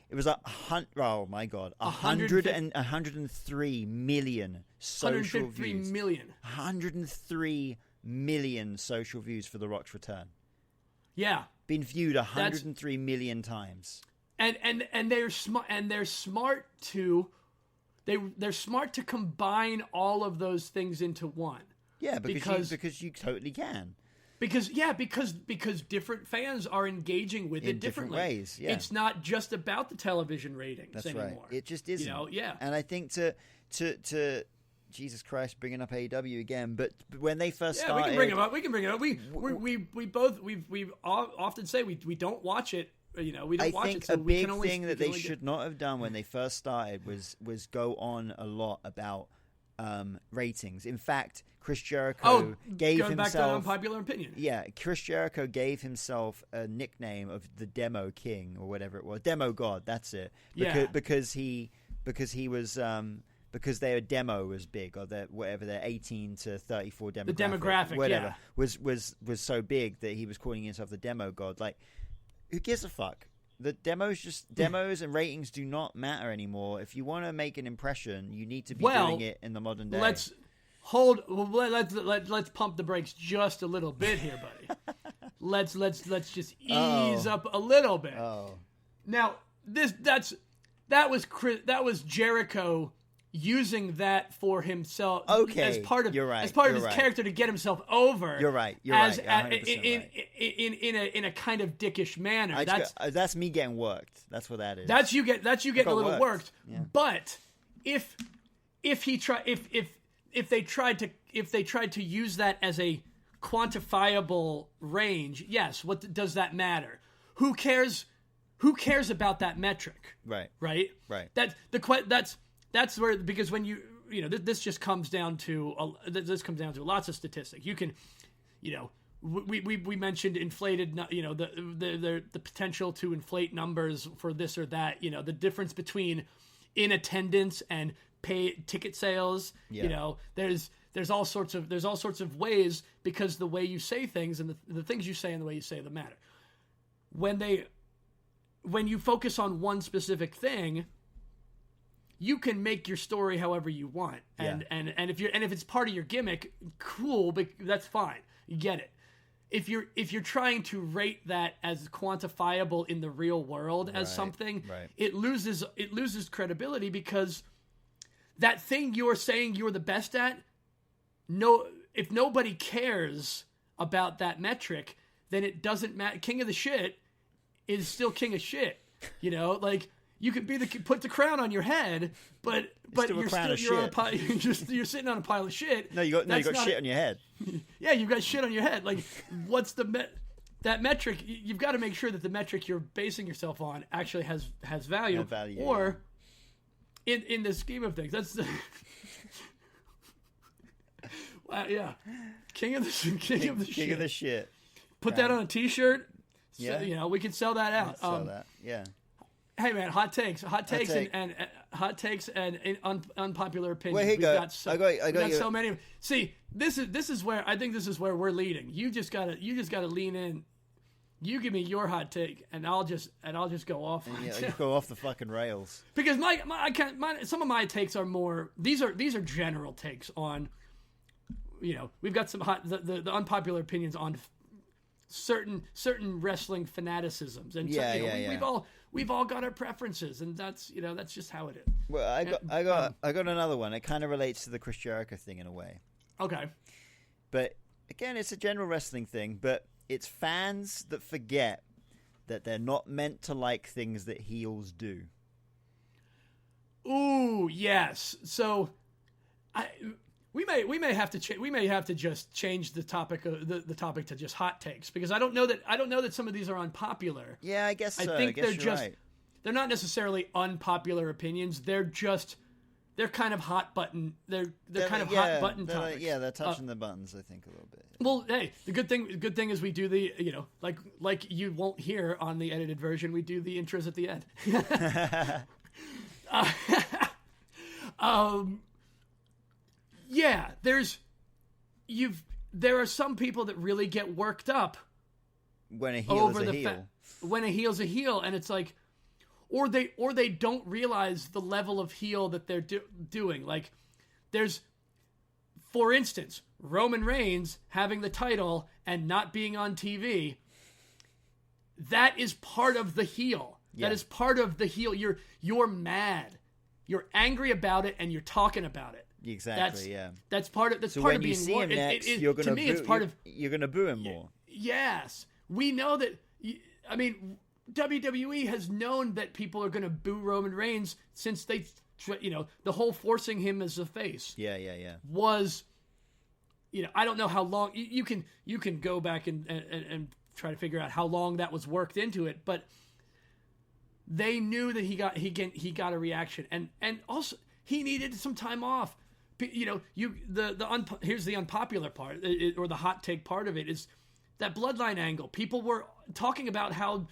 It was oh my God, 103 million social views. 103 million social views for The Rock's return. Yeah, been viewed 103 million times. And they're smart. And they're smart to. They're smart to combine all of those things into one. Yeah, because you totally can. Because different fans are engaging with it differently. Different ways. Yeah, it's not just about the television ratings anymore. Right. It just isn't. Yeah. And I think to Jesus Christ, bringing up AEW again, but when they first started, we can bring it up. We often say we don't watch it. We don't watch it. I think a big thing that they should not have done when they first started was go on a lot about ratings. In fact, Chris Jericho gave himself... back to Unpopular Opinion. Yeah, Chris Jericho gave himself a nickname of the Demo King or whatever it was. Demo God, that's it. Because he was because their demo was big, or their whatever their 18 to 34 demographic, the demographic, whatever, was so big that he was calling himself the demo god. Like, who gives a fuck? The demos and ratings do not matter anymore. If you want to make an impression, you need to be doing it in the modern day. Let's pump the brakes just a little bit here, buddy. let's just ease up a little bit. Oh. Now, that was Jericho using that for himself, as part of his character to get himself over. You're right. In a kind of dickish manner. That's me getting worked. That's what that is. That's you getting a little worked. Yeah. But if they tried to use that as a quantifiable range, yes. What does that matter? Who cares about that metric? Right. That's where, because when this just comes down to lots of statistics. You can, we mentioned inflated, the potential to inflate numbers for this or that. The difference between in attendance and pay ticket sales. Yeah. There's all sorts of ways, because the way you say things and the things you say and the way you say them matter. When you focus on one specific thing, you can make your story however you want, and if it's part of your gimmick, cool, but that's fine. You get it. If you're trying to rate that as quantifiable in the real world as something, it loses credibility, because that thing you're saying you're the best at, if nobody cares about that metric, then it doesn't matter. King of the shit is still king of shit. Like, you could put the crown on your head, but you're sitting on a pile of shit. No, you got shit on your head. Yeah, you've got shit on your head. Like, what's that metric? You've got to make sure that the metric you're basing yourself on actually has value. Or in the scheme of things, that's yeah, king of the shit. Put that on a T-shirt. Yeah, so, we can sell that out. Sell that. Yeah. Hey man, hot takes and unpopular opinions. Well, here you go. I got so many. See, this is where I think we're leading. You just gotta lean in. You give me your hot take, and I'll just go off. Yeah, you go off the fucking rails. Because some of my takes are more. These are general takes on. We've got some the unpopular opinions on certain wrestling fanaticisms, and we've all got our preferences, and that's just how it is. Well, I got another one. It kind of relates to the Chris Jericho thing in a way. Okay. But again, it's a general wrestling thing, but it's fans that forget that they're not meant to like things that heels do. Ooh, yes. So we may have to just change the topic the topic to just hot takes, because I don't know that some of these are unpopular. Yeah, I guess so. I think they're just right. They're not necessarily unpopular opinions. They're kind of hot button. They're kind of hot button topics. They're touching the buttons, I think, a little bit. Well, hey, the good thing is we do the like you won't hear on the edited version. We do the intros at the end. Yeah, there are some people that really get worked up when a heel is a heel. When a heel's a heel, and it's like, or they don't realize the level of heel that they're doing. Like, there's, for instance, Roman Reigns having the title and not being on TV. That is part of the heel. Yeah. That is part of the heel. You're mad. You're angry about it, and you're talking about it. Exactly. That's part of. That's so part when of you being see him next, you're going to boo. It's part of. You're going to boo him more. Yes, we know that. I mean, WWE has known that people are going to boo Roman Reigns since they, the whole forcing him as a face. Yeah. Was, I don't know how long you can go back and try to figure out how long that was worked into it, but they knew that he got a reaction, and also he needed some time off. Here's the unpopular part, or the hot take part of it, is that bloodline angle. People were talking about how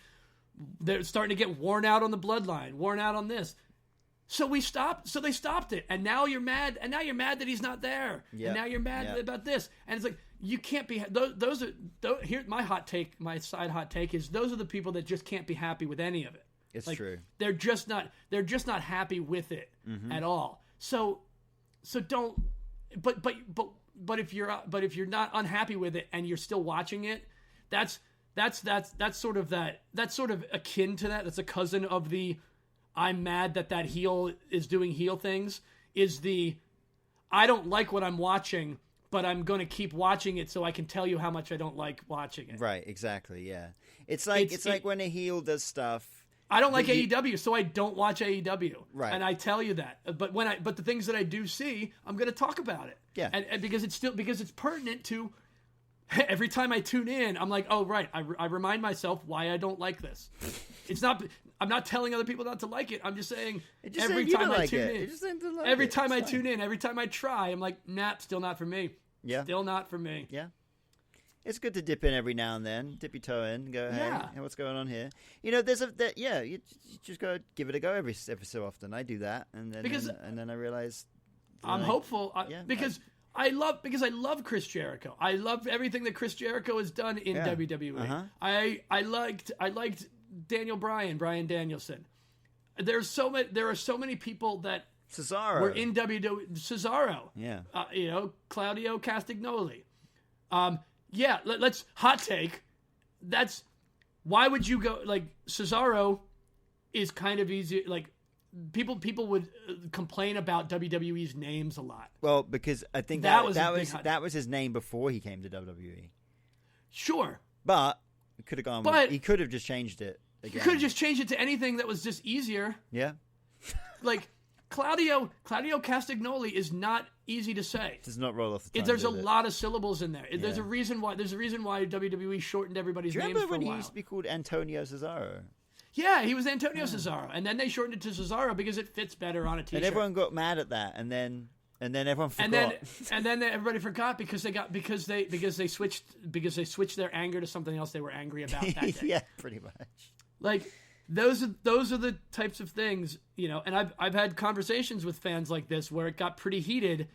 they're starting to get worn out on the bloodline, worn out on this. So we stopped. So they stopped it, and now you're mad. And now you're mad that he's not there. Yeah. And now you're mad about this. And it's like you can't be. Those are here. My hot take. My side hot take is those are the people that just can't be happy with any of it. It's like, true. They're just not happy with it at all. So don't. But if you're not unhappy with it and you're still watching it, that's sort of akin to that. That's a cousin of the I'm mad that heel is doing heel things. Is the I don't like what I'm watching, but I'm going to keep watching it so I can tell you how much I don't like watching it. Right, exactly, yeah. It's like when a heel does stuff. I don't like AEW, so I don't watch AEW. Right. And I tell you that. But the things that I do see, I'm going to talk about it. Yeah. And because it's pertinent to every time I tune in, I'm like, oh right, I remind myself why I don't like this. It's not. I'm not telling other people not to like it. I'm just saying every time I tune in, every time I tune in, every time I try, I'm like, nah, still not for me. Yeah. Still not for me. Yeah. It's good to dip in every now and then, dip your toe in, go, hey, what's going on here? You know, you just go give it a go every so often. I do that, and then I realize I'm hopeful because I love Chris Jericho. I love everything that Chris Jericho has done in WWE. Uh-huh. I liked Brian Danielson. There are so many people that Cesaro were in WWE. Cesaro. Yeah. Claudio Castagnoli. Let's hot take. That's why would you go like Cesaro is kind of easy. Like people would complain about WWE's names a lot. Well, because I think that was his name before he came to WWE. Sure, but he could have gone. But he could have just changed it. Again. He could have just changed it to anything that was just easier. Yeah. Like Claudio Castagnoli is not easy to say. It does not roll off the tongue. There's a lot of syllables in there. Yeah. There's a reason why WWE shortened everybody's names for a while. Do you remember when he used to be called Antonio Cesaro? Yeah, he was Antonio Cesaro, and then they shortened it to Cesaro because it fits better on a T-shirt. And everyone got mad at that, and then everyone forgot. And then everybody forgot because they switched their anger to something else they were angry about that day. Yeah, pretty much. Like those are the types of things, and I've had conversations with fans like this where it got pretty heated.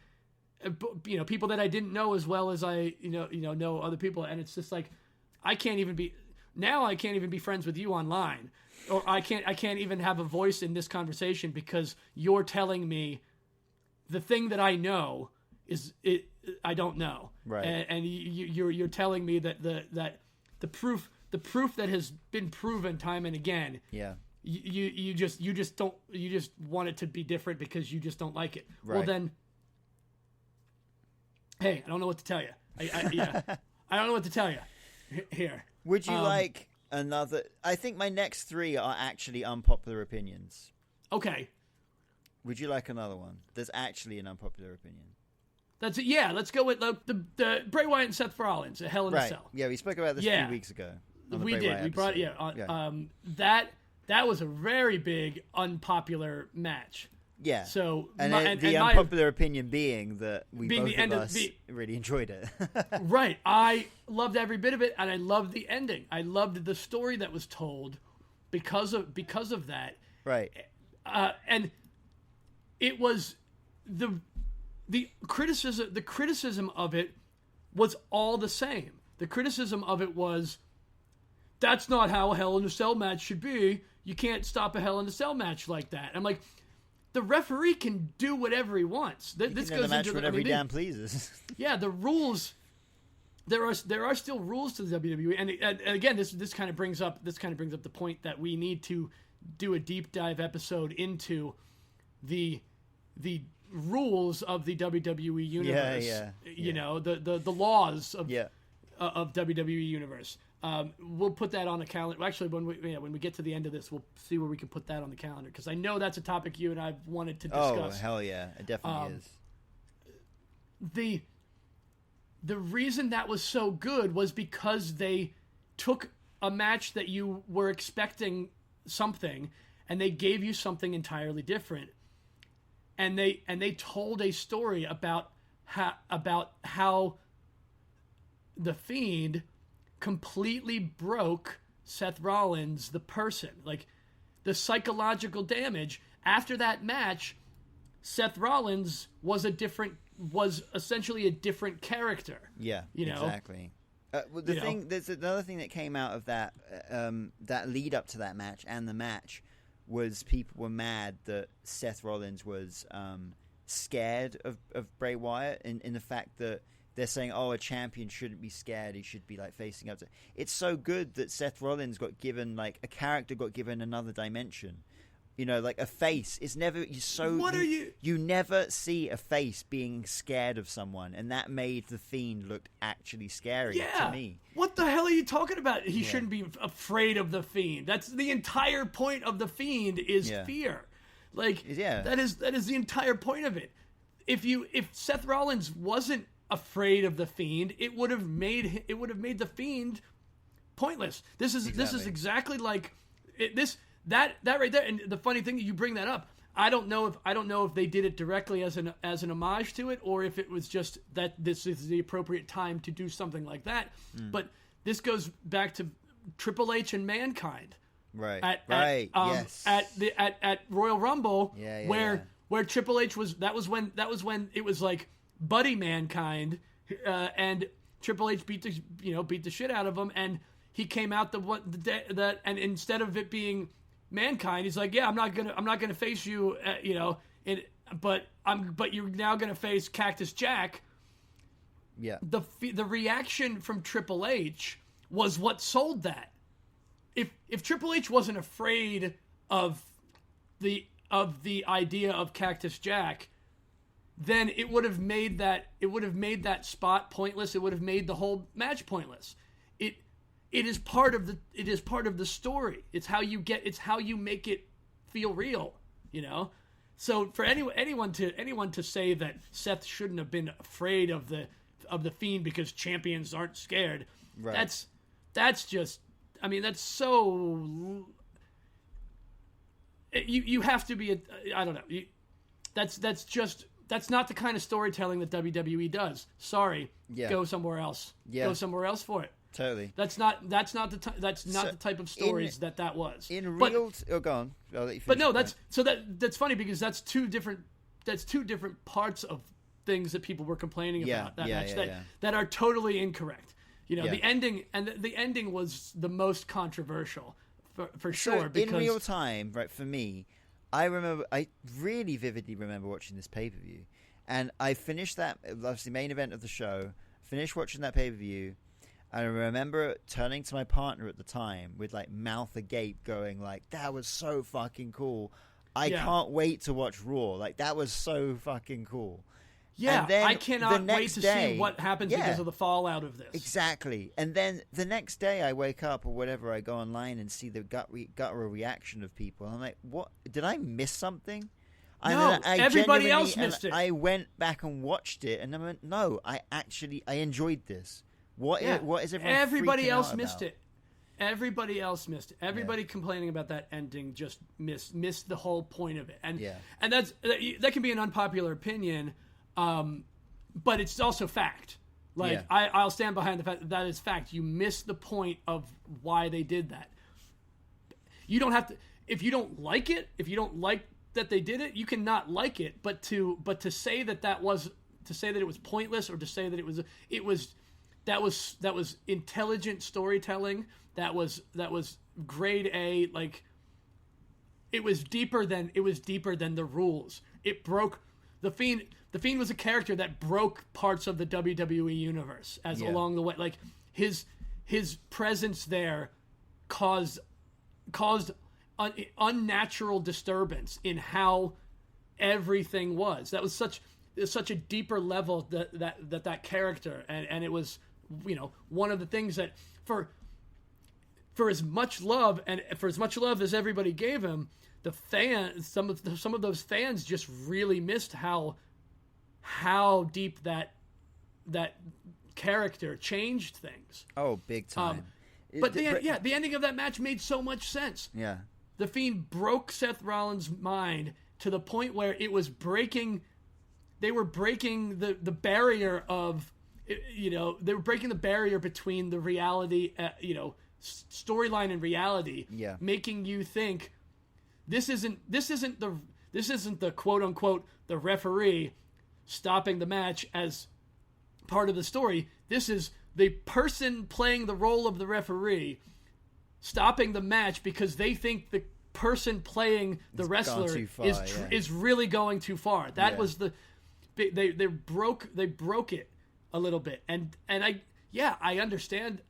People that I didn't know as well as I know other people, and it's just like I can't even be friends with you online, or I can't even have a voice in this conversation because you're telling me the thing that I know I don't know, right? And you're telling me that the proof that has been proven time and again. Yeah. You just want it to be different because you just don't like it. Right. Well then, hey, I don't know what to tell you. I don't know what to tell you. Here. Would you like another? I think my next three are actually unpopular opinions. Okay. Would you like another one? There's actually an unpopular opinion. That's it. Yeah, let's go with the Bray Wyatt and Seth Rollins at Hell in a Cell. Yeah, we spoke about this a few weeks ago. We did. We brought that was a very big unpopular match. Yeah. So the unpopular opinion being that both of us really enjoyed it. Right. I loved every bit of it, and I loved the ending. I loved the story that was told because of that. Right. And it was the criticism of it was all the same. The criticism of it was, that's not how a Hell in a Cell match should be. You can't stop a Hell in a Cell match like that. I'm like, the referee can do whatever he wants. This goes match into whatever he damn pleases. Yeah, the rules. There are still rules to the WWE, and again, this kind of brings up the point that we need to do a deep dive episode into the rules of the WWE universe. Yeah. The laws of WWE universe. We'll put that on the calendar. Actually, when we get to the end of this, we'll see where we can put that on the calendar, because I know that's a topic you and I've wanted to discuss. Oh, hell yeah. It definitely is. The reason that was so good was because they took a match that you were expecting something, and they gave you something entirely different. And they told a story about how the Fiend completely broke Seth Rollins, the person, like the psychological damage, after that match, Seth Rollins was essentially a different character. Yeah, you know? Exactly. There's another thing that came out of that that lead up to that match and the match was people were mad that Seth Rollins was scared of Bray Wyatt in the fact that they're saying, oh, a champion shouldn't be scared, he should be like facing up to. It's so good that Seth Rollins got given like a character got given another dimension. You know, like a face. It's never you never see a face being scared of someone, and that made the Fiend look actually scary to me. What the hell are you talking about? He shouldn't be afraid of the Fiend. That's the entire point of the Fiend is fear. Like that is the entire point of it. If Seth Rollins wasn't afraid of the Fiend, it would have made the Fiend pointless. This is exactly like this. That right there, and the funny thing that you bring that up, I don't know if they did it directly as an homage to it, or if it was just that this is the appropriate time to do something like that. But this goes back to Triple H and Mankind, right? At Royal Rumble, where Triple H was. That was when it was like Buddy Mankind, and Triple H beat the shit out of him, and he came out and instead of it being Mankind, he's like, yeah, I'm not gonna face you, but you're now gonna face Cactus Jack. Yeah. The reaction from Triple H was what sold that. If Triple H wasn't afraid of the idea of Cactus Jack, then it would have made that spot pointless. It would have made the whole match pointless. It is part of the story. It's how you make it feel real, you know? So for anyone to say that Seth shouldn't have been afraid of the Fiend because champions aren't scared, right. that's just, I mean, that's so, you have to be I don't know. That's not the kind of storytelling that WWE does. Sorry. Yeah. Go somewhere else. Yeah. Go somewhere else for it. Totally. That's not the type of stories that was. Go on. I'll let you finish. But no, that's funny because that's two different parts of things that people were complaining about that match that are totally incorrect. You know, the ending was the most controversial for sure. Because in real time, right, for me, I really vividly remember watching this pay-per-view, and I finished that. That was the main event of the show. Finished watching that pay-per-view. I remember turning to my partner at the time with like mouth agape going like, that was so fucking cool. I can't wait to watch Raw. Like that was so fucking cool. Yeah, and then I cannot wait to see what happens because of the fallout of this. Exactly. And then the next day I wake up or whatever, I go online and see the guttural reaction of people. I'm like, what? Did I miss something? No, everybody else missed it. I went back and watched it and I went, no, I enjoyed this. What is everyone Everybody freaking else out missed about? it. Everybody else missed it. Everybody complaining about that ending just missed the whole point of it. And that can be an unpopular opinion, but it's also fact. Like I'll stand behind the fact that is fact. You missed the point of why they did that. You don't have to if you don't like it. If you don't like that they did it, you can not like it. But to say that it was pointless, or to say that that was intelligent storytelling. That was grade A. Like it was deeper than the rules. It broke the Fiend. The Fiend was a character that broke parts of the WWE universe along the way. Like his presence there caused unnatural disturbance in how everything was. That was such a deeper level that character, and it was, you know, one of the things that for as much love as everybody gave him, the fans, some of those fans just really missed how deep that character changed things. Oh, big time. But the ending of that match made so much sense. Yeah. The Fiend broke Seth Rollins' mind to the point where it was breaking. They were breaking the barrier of, you know, they were breaking the barrier between the reality, storyline and reality. Yeah. Making you think this isn't This isn't the quote unquote the referee stopping the match as part of the story. This is the person playing the role of the referee stopping the match because they think the person playing the wrestler is really going too far. That was the they broke it a little bit, and I understand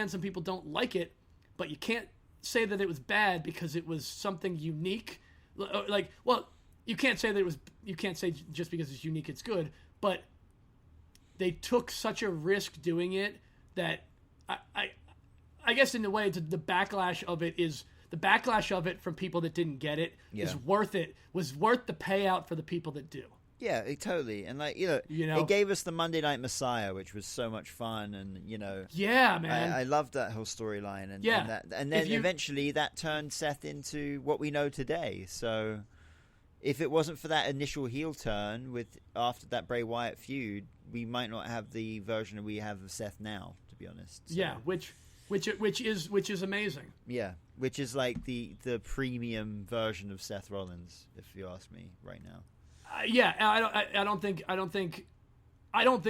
some people don't like it, but you can't say that it was bad because it was something unique. Like, well, you can't say just because it's unique it's good, but they took such a risk doing it that I guess in a way the backlash of it from people that didn't get it is worth it. Was worth the payout for the people that do. Yeah, totally. And it gave us the Monday Night Messiah, which was so much fun, and yeah, man, I loved that whole storyline, and then eventually that turned Seth into what we know today. So if it wasn't for that initial heel turn after that Bray Wyatt feud, we might not have the version we have of Seth now, to be honest. So. Yeah, which is amazing. Yeah, which is like the premium version of Seth Rollins, if you ask me right now. I don't think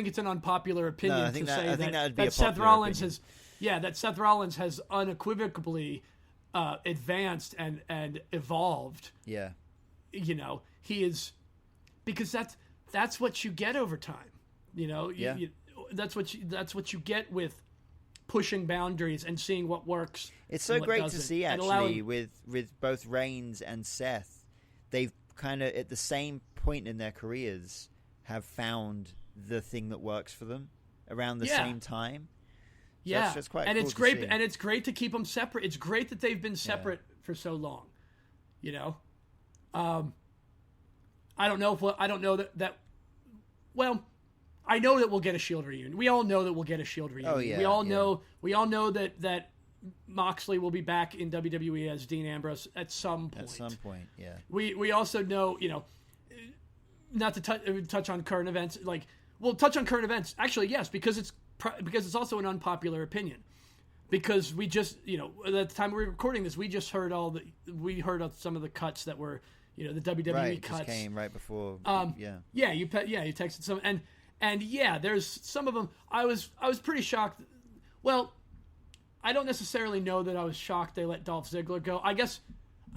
it's an unpopular opinion that Seth Rollins has unequivocally advanced and evolved. Yeah, he is, because that's what you get over time. That's what you get with pushing boundaries and seeing what works. It's so great to see, actually, with both Reigns and Seth. They've kind of, at the same point in their careers, have found the thing that works for them around the same time. So that's quite cool, it's great, and it's great to keep them separate. It's great that they've been separate for so long. I don't know that. Well, I know that we'll get a Shield reunion. We all know that we'll get a Shield reunion. Oh, yeah, we all know that Moxley will be back in WWE as Dean Ambrose at some point. At some point, yeah. We also know, not to touch on current events. We'll touch on current events. Actually, yes, because it's also an unpopular opinion. Because we just, at the time we were recording this, we heard of some of the cuts that were, the WWE cuts. Just came right before. You texted some, and there's some of them. I was pretty shocked. Well, I don't necessarily know that I was shocked they let Dolph Ziggler go. I guess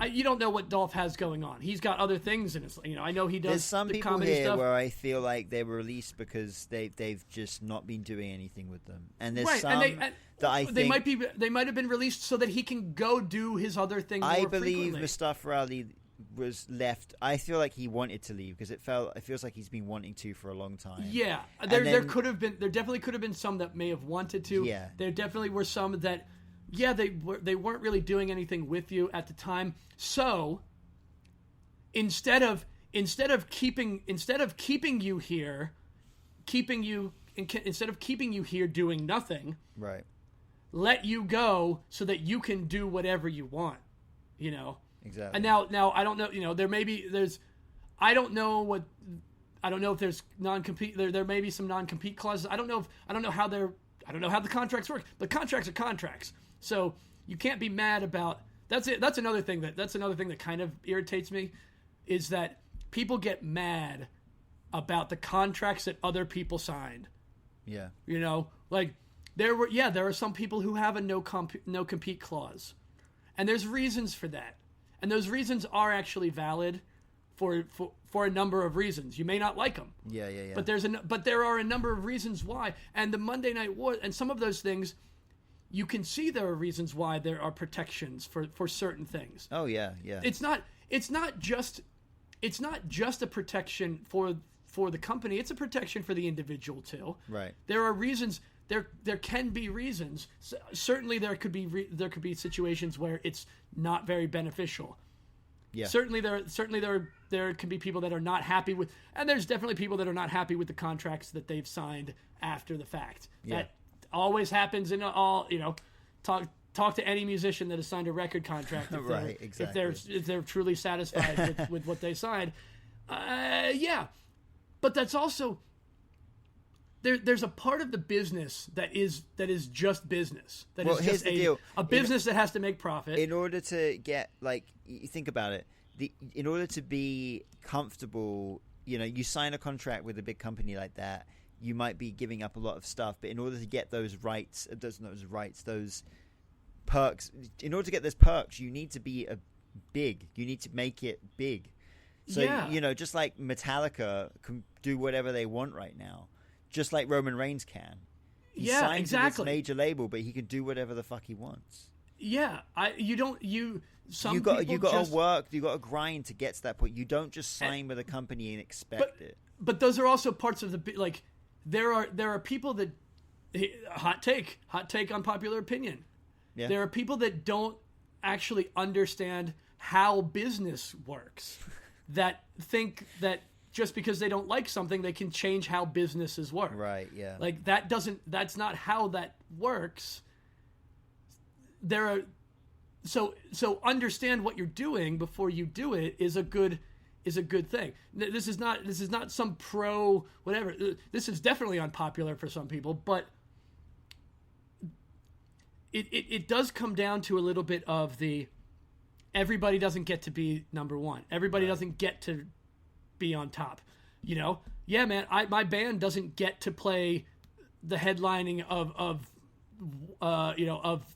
you don't know what Dolph has going on. He's got other things in his. I know he does. There's some the people comedy here stuff. where I feel like they were released because they've just not been doing anything with them, and there's right, some that I think they might have been released so that he can go do his other thing. I more believe frequently. Mustafa Ali was left. I feel like he wanted to leave because it feels like he's been wanting to for a long time. Yeah, there definitely could have been some that may have wanted to. Yeah, there definitely were some that. Yeah, they weren't really doing anything with you at the time. So instead of keeping you here doing nothing, right? Let you go so that you can do whatever you want. Exactly. And now I don't know. I don't know if there's non-compete. There may be some non-compete clauses. I don't know how the contracts work. But contracts are contracts. So you can't be mad about that's it. That's another thing that kind of irritates me, is that people get mad about the contracts that other people signed. Yeah. There are some people who have a no compete clause, and there's reasons for that, and those reasons are actually valid for a number of reasons. You may not like them. Yeah. But there are a number of reasons why, and the Monday Night War and some of those things. You can see there are reasons why there are protections for certain things. Oh yeah. It's not just a protection for the company. It's a protection for the individual too. Right. There are reasons. There can be reasons. Certainly there could be situations where it's not very beneficial. Yeah. Certainly there can be people that are not happy with, and there's definitely people that are not happy with the contracts that they've signed after the fact. Yeah. That always happens in all, talk to any musician that has signed a record contract if right, exactly. if they're truly satisfied with what they signed. But that's also there's a part of the business that is just business. Here's the deal. A business that has to make profit. In order to get, you think about it, in order to be comfortable, you sign a contract with a big company like that, you might be giving up a lot of stuff, but in order to get those perks, in order to get those perks, you need to be you need to make it big. So, just like Metallica can do whatever they want right now, just like Roman Reigns can. He's signed to this major label, but he can do whatever the fuck he wants. Yeah, you got to work, you got to grind to get to that point. You don't just sign with a company and expect it. But those are also parts of the like. There are people that hot take unpopular opinion. Yeah. There are people that don't actually understand how business works. That think that just because they don't like something, they can change how businesses work. Right. Yeah. Like that's not how that works. So understand what you're doing before you do it is a good thing. This is not some pro whatever. This is definitely unpopular for some people, but it does come down to a little bit of the everybody doesn't get to be number one. Everybody doesn't get to be on top. Yeah, man. My band doesn't get to play the headlining of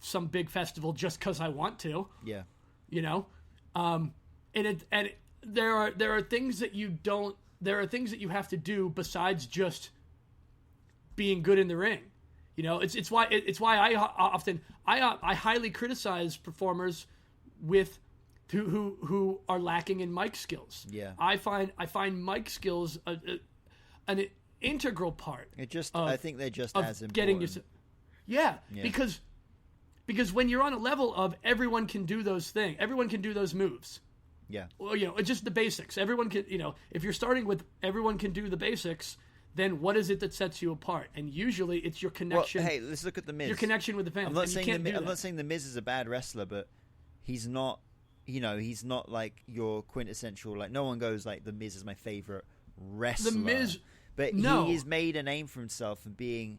some big festival just because I want to. Yeah. There are things that you don't. There are things that you have to do besides just being good in the ring. It's why I highly criticize performers who are lacking in mic skills. Yeah, I find mic skills an integral part. I think they're just as important. Getting yourself. Yeah, because when you're on a level of everyone can do those things, everyone can do those moves. Yeah. Well, it's just the basics. Everyone can, if you're starting with everyone can do the basics, then what is it that sets you apart? And usually it's your connection. Well, hey, let's look at The Miz. Your connection with the fans. I'm not saying The Miz is a bad wrestler, but he's not, he's not like your quintessential, like no one goes like The Miz is my favorite wrestler. The Miz, but no. He has made a name for himself and being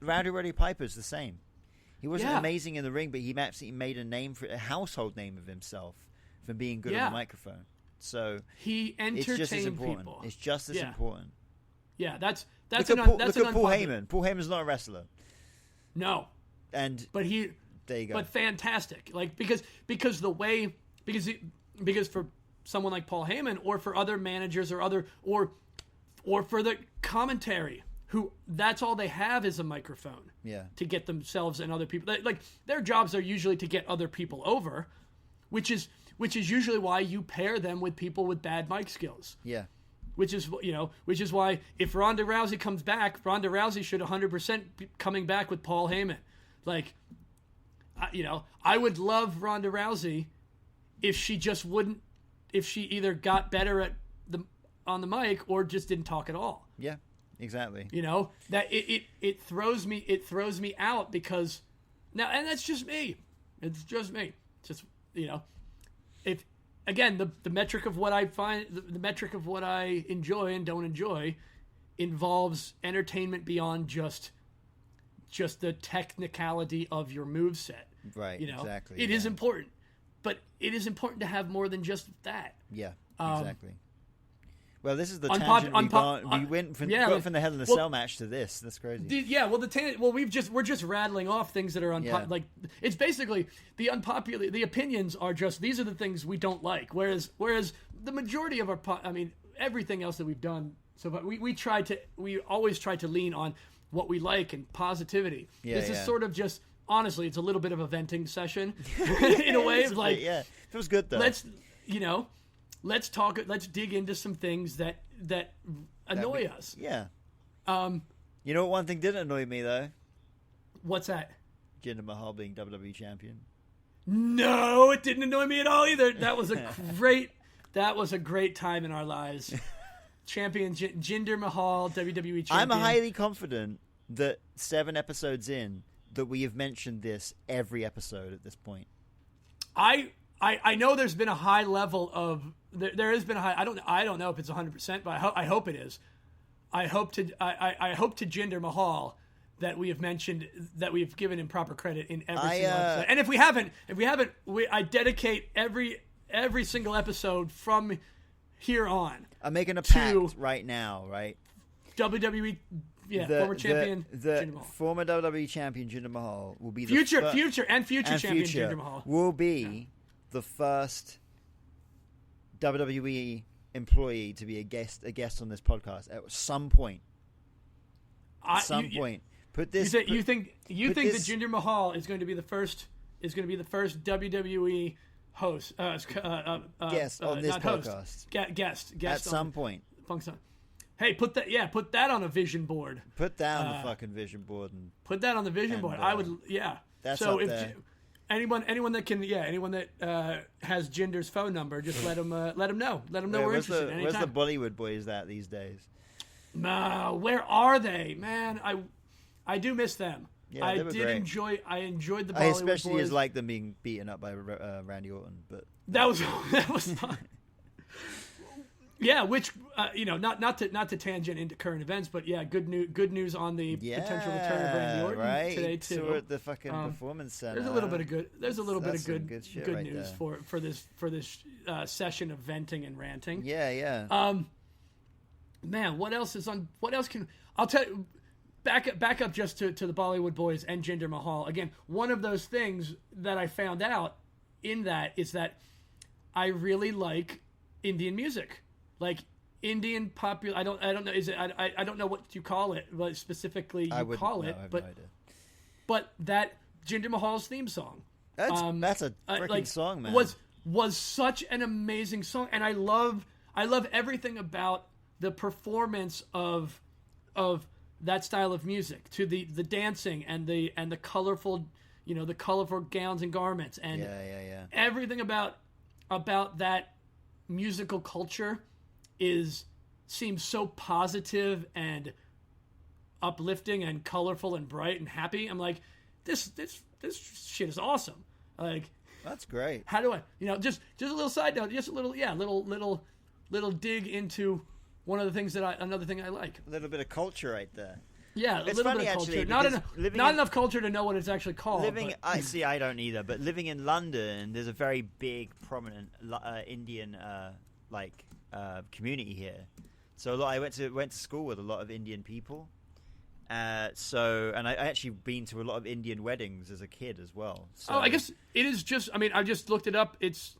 Roddy Piper's the same. He wasn't amazing in the ring, but he absolutely made a household name of himself from being good on the microphone. So he entertained it's just as important. people. It's just as important. Yeah, that's look an at Paul Heyman. Paul Heyman's not a wrestler. No, but he. There you go. But fantastic, like because for someone like Paul Heyman, or for other managers, or for the commentary, who that's all they have is a microphone. Yeah. To get themselves and other people, like their jobs are usually to get other people over, which is usually why you pair them with people with bad mic skills. Yeah. Which is why if Ronda Rousey comes back, Ronda Rousey should 100% be coming back with Paul Heyman. Like, I would love Ronda Rousey if she either got better on the mic or just didn't talk at all. Yeah, exactly. That it throws me out because now, and that's just me. It's just me. Just if. Again, the metric of what I find, the metric of what I enjoy and don't enjoy, involves entertainment beyond just the technicality of your moveset. Right. Exactly. It is important, but it is important to have more than just that. Yeah. Exactly. Well, this is the tangent we went from the Hell in a Cell match to this. That's crazy. We're just rattling off things that are unpopular. Like it's basically the unpopular. The opinions are just these are the things we don't like. Whereas the majority of everything else that we've done. So, but we always try to lean on what we like and positivity. Yeah, this is sort of just honestly, it's a little bit of a venting session in a way of like it feels good though. Let's talk. Let's dig into some things that annoy us. Yeah. You know what? One thing didn't annoy me though. What's that? Jinder Mahal being WWE champion. No, it didn't annoy me at all either. That was a great time in our lives. Champion Jinder Mahal, WWE champion. I'm highly confident that 7 episodes in that we have mentioned this every episode at this point. I know there's been a high level of there has been a high. I don't know if it's 100%, but I hope it is. I hope to Jinder Mahal that we have mentioned, that we've given him proper credit in every single episode. And if we haven't, I dedicate every every single episode from here on. I'm making a pact right now, right? WWE, former champion Jinder Mahal. Former WWE champion Jinder Mahal will be future champion Jinder Mahal will be the first WWE employee to be a guest on this podcast at some point. Put this. You think that Jinder Mahal is going to be the first WWE host guest on this podcast? Guest at some point. Hey, put that on a vision board. Put that on the fucking vision board and put that on the vision board. I would, yeah. That's so up if there. anyone that has Jinder's phone number, just let him know. Let him know we're interested. Where's the Bollywood boys at these days? Where are they, man? I do miss them. Yeah, I enjoyed the Bollywood I especially boys. like them being beaten up by Randy Orton, but that was fun. Yeah, which not to tangent into current events, but yeah, good news on the potential return of Randy Orton today too. So at the fucking performance center. There's a little bit of good. There's a little bit of good right news there. for this session of venting and ranting. Yeah. Man, what else can I'll tell you? Back up just to the Bollywood boys and Jinder Mahal again. One of those things that I found out in that is that I really like Indian music. Like Indian popular, I don't know. Is it? I don't know what you call it, but specifically call it. But no idea. But that Jinder Mahal's theme song. That's a freaking song, man. Was such an amazing song, and I love everything about the performance of that style of music, to the dancing and the colorful, the colorful gowns and garments, and everything about that musical culture seems so positive and uplifting and colorful and bright and happy. I'm like, this shit is awesome. Like, that's great. How do I, just a little side note, just a little, little dig into one of the things another thing I like. A little bit of culture right there. Yeah, it's a little funny, bit of actually, culture. Not enough culture to know what it's actually called. I don't either. But living in London, there's a very big, prominent Indian community here. So I went to school with a lot of Indian people. And I actually been to a lot of Indian weddings as a kid as well. So. I guess it is just. I mean, I just looked it up. It's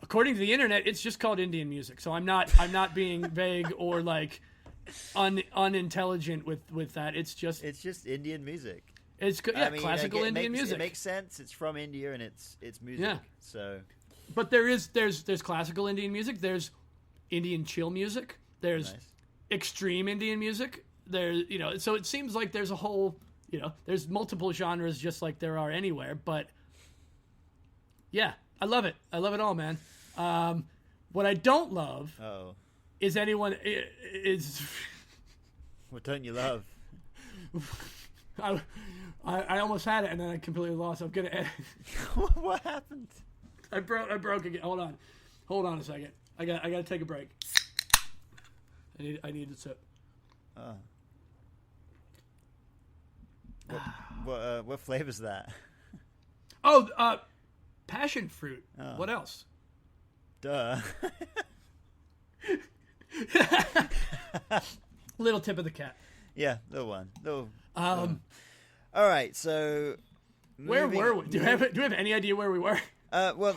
according to the internet, it's just called Indian music. So I'm not being vague or like unintelligent with that. It's just Indian music. It's classical Indian music. It makes sense. It's from India and it's music. Yeah. So, but there's classical Indian music. There's Indian chill music. There's extreme Indian music. There's so it seems like there's a whole there's multiple genres just like there are anywhere. But yeah, I love it. I love it all, man. What I don't love is anyone is. What don't you love? I almost had it and then I completely lost. I'm gonna edit. What happened? I broke again. Hold on a second. I got to take a break. I need to sip. What flavor's that? Passion fruit. Oh. What else? Duh. Little tip of the cat. Yeah, little one. All right, so where were we? Do you have any idea where we were? Well,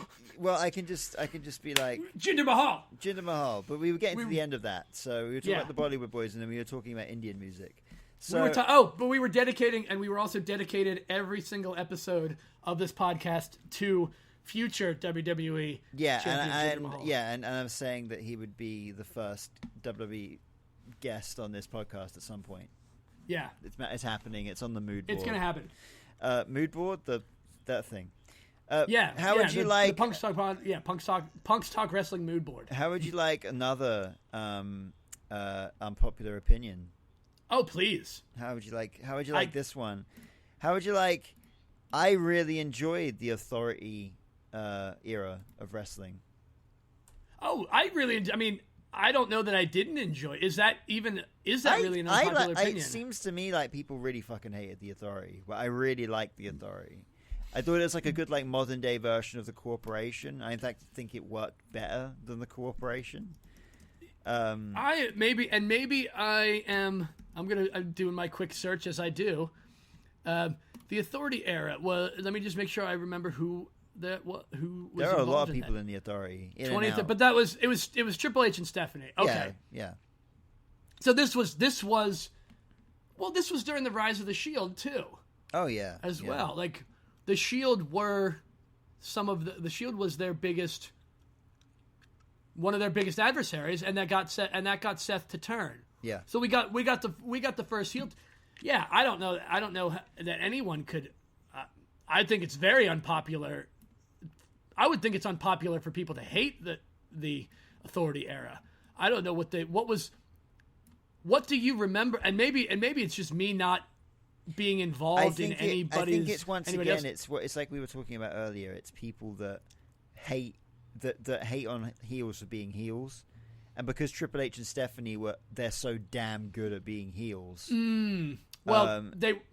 I can just be like Jinder Mahal. But we were getting to the end of that, so we were talking about the Bollywood boys, and then we were talking about Indian music. So but we were dedicating, and we were also dedicated every single episode of this podcast to future WWE champion Jinder Mahal. And I'm saying that he would be the first WWE guest on this podcast at some point. Yeah, it's happening. It's on the mood board. It's gonna happen. Mood board, that thing. How would you like Punk's Talk Wrestling mood board? How would you like another unpopular opinion? Oh, please. How would you like this one? How would you like? I really enjoyed the Authority era of wrestling. Oh, I mean, I don't know that I didn't enjoy. Is that really an unpopular opinion? It seems to me like people really fucking hated the Authority, but I really liked the Authority. I thought it was like a good like modern day version of the Corporation. I in fact think it worked better than the Corporation. I'm doing my quick search as I do. The Authority era was. Let me just make sure I remember who that was. Who was there are a lot of in people that. in the Authority. But it was Triple H and Stephanie. Okay, yeah. So this was during the rise of the Shield too. Oh yeah, as well. Like the Shield were the Shield was their biggest. One of their biggest adversaries, and that got Seth to turn. Yeah. So we got the first heel. Yeah, I don't know that anyone could. I think it's very unpopular. I would think it's unpopular for people to hate the Authority era. I don't know what was. What do you remember? And maybe it's just me not being involved in anybody's. I think it's once again it's like we were talking about earlier. It's people that hate. That hate on heels for being heels, and because Triple H and Stephanie they're so damn good at being heels. Well,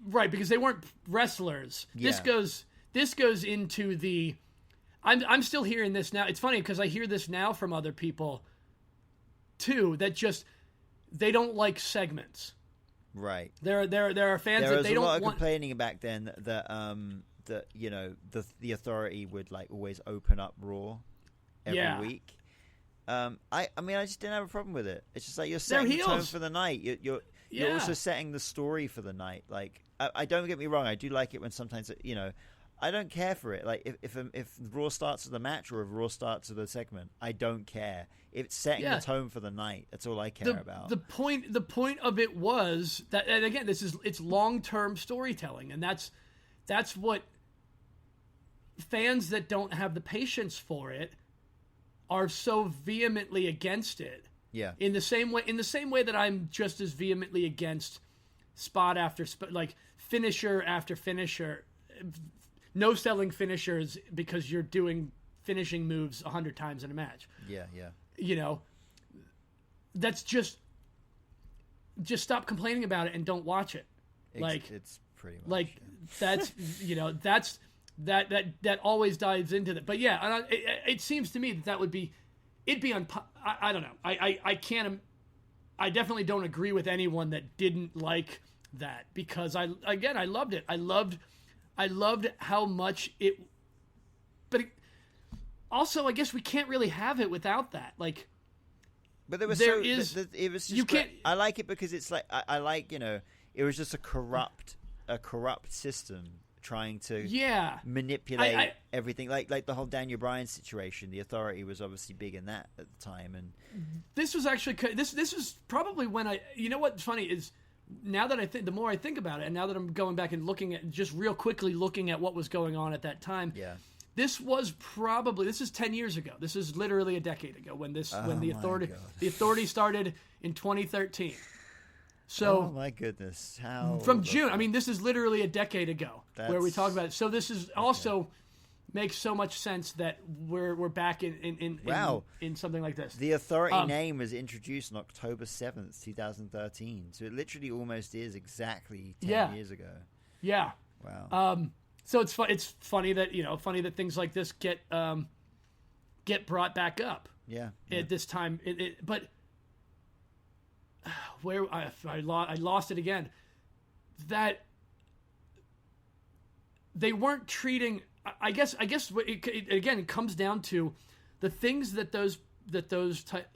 because they weren't wrestlers. Yeah. This goes into the. I'm still hearing this now. It's funny because I hear this now from other people, too. That just they don't like segments. Right. There are fans that they don't want. There was a lot of complaining back then that the Authority would like always open up Raw. Every week. I just didn't have a problem with it. It's just like you're setting the tone for the night. You're also setting the story for the night. Like I don't get me wrong, I do like it when sometimes I don't care for it. Like if Raw starts with a match or if Raw starts with a segment, I don't care. If it's setting the tone for the night, that's all I care about. The point of it was that, and again, it's long-term storytelling, and that's what fans that don't have the patience for it are so vehemently against it. Yeah. In the same way that I'm just as vehemently against spot after spot, like finisher after finisher, no selling finishers because you're doing finishing moves 100 times in a match. Yeah. That's just stop complaining about it and don't watch it. It's pretty much like that's that always dives into that. But yeah, it seems to me that would be, I don't know. I definitely don't agree with anyone that didn't like that because I loved it. I loved how much it, but also I guess we can't really have it without that. Like, but it was just you can't. I like it because it's like I like it was just a corrupt system trying to manipulate everything, like the whole Daniel Bryan situation. The Authority was obviously big in that at the time, and this was actually this was probably when what's funny is now that the more I think about it, and now that I'm going back and looking at just real quickly looking at what was going on at that time. Yeah. This is 10 years ago. This is literally a decade ago when the Authority started in 2013. So, oh my goodness! How from June? I mean, this is literally a decade ago where we talked about it. So this is also makes so much sense that we're back in something like this. The Authority name was introduced on October 7th, 2013. So it literally almost is exactly 10 years ago. Yeah. Wow. So it's funny that things like this get brought back up. Yeah. At this time, but. Where I lost it again. That they weren't treating. I guess it comes down to the things that those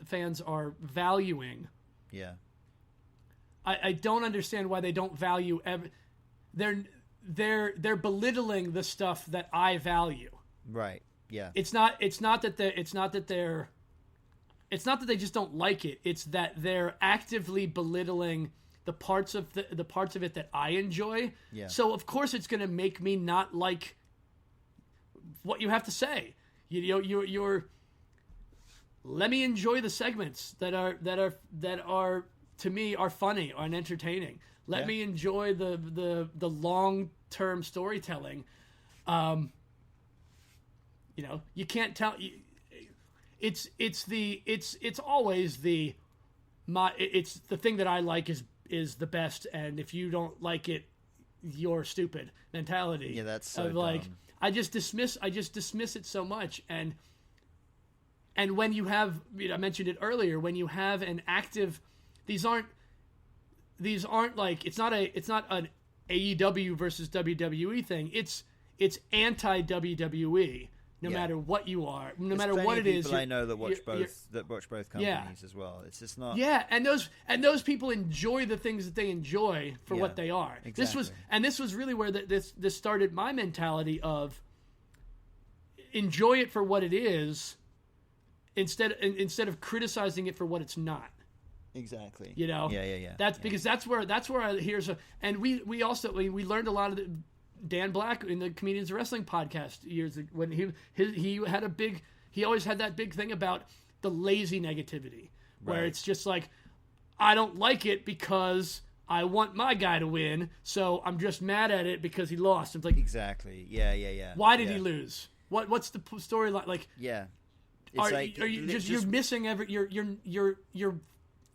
fans are valuing. Yeah. I don't understand why they don't value. They're belittling the stuff that I value. Right. Yeah. It's not that they just don't like it. It's that they're actively belittling the parts of it that I enjoy. Yeah. So of course it's going to make me not like what you have to say. You're let me enjoy the segments that are to me are funny and entertaining. Let me enjoy the long-term storytelling. You can't tell. It's always the thing that I like is the best, and if you don't like it, you're stupid mentality. Yeah, that's so like dumb. I just dismiss it so much. And when you have, I mentioned it earlier, when you have an active, these aren't like, it's not an AEW versus WWE thing. It's anti WWE. No matter what you are, no matter what it is. I know that watch both companies as well. It's just not. Yeah, and those people enjoy the things that they enjoy for what they are. Exactly. This was really where this started my mentality of enjoy it for what it is, instead of criticizing it for what it's not. Exactly. You know. Yeah. That's because that's where and we also learned a lot of Dan Black in the Comedians of Wrestling podcast years ago, when he always had that big thing about the lazy negativity, where it's just like, I don't like it because I want my guy to win, so I'm just mad at it because he lost. It's like, exactly. Yeah. Why did he lose? What's the storyline like? Yeah. You're missing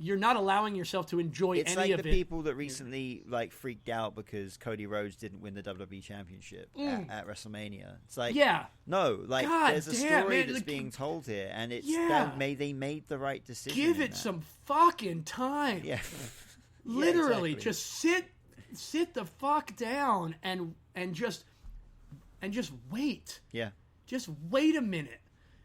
you're not allowing yourself to enjoy any of it. It's like the people that recently freaked out because Cody Rhodes didn't win the WWE Championship at WrestleMania. It's like, no, God there's a story that's being told here, and it's they made the right decision. Give it some fucking time. Yeah, literally, exactly. just sit the fuck down and just wait. Yeah, just wait a minute.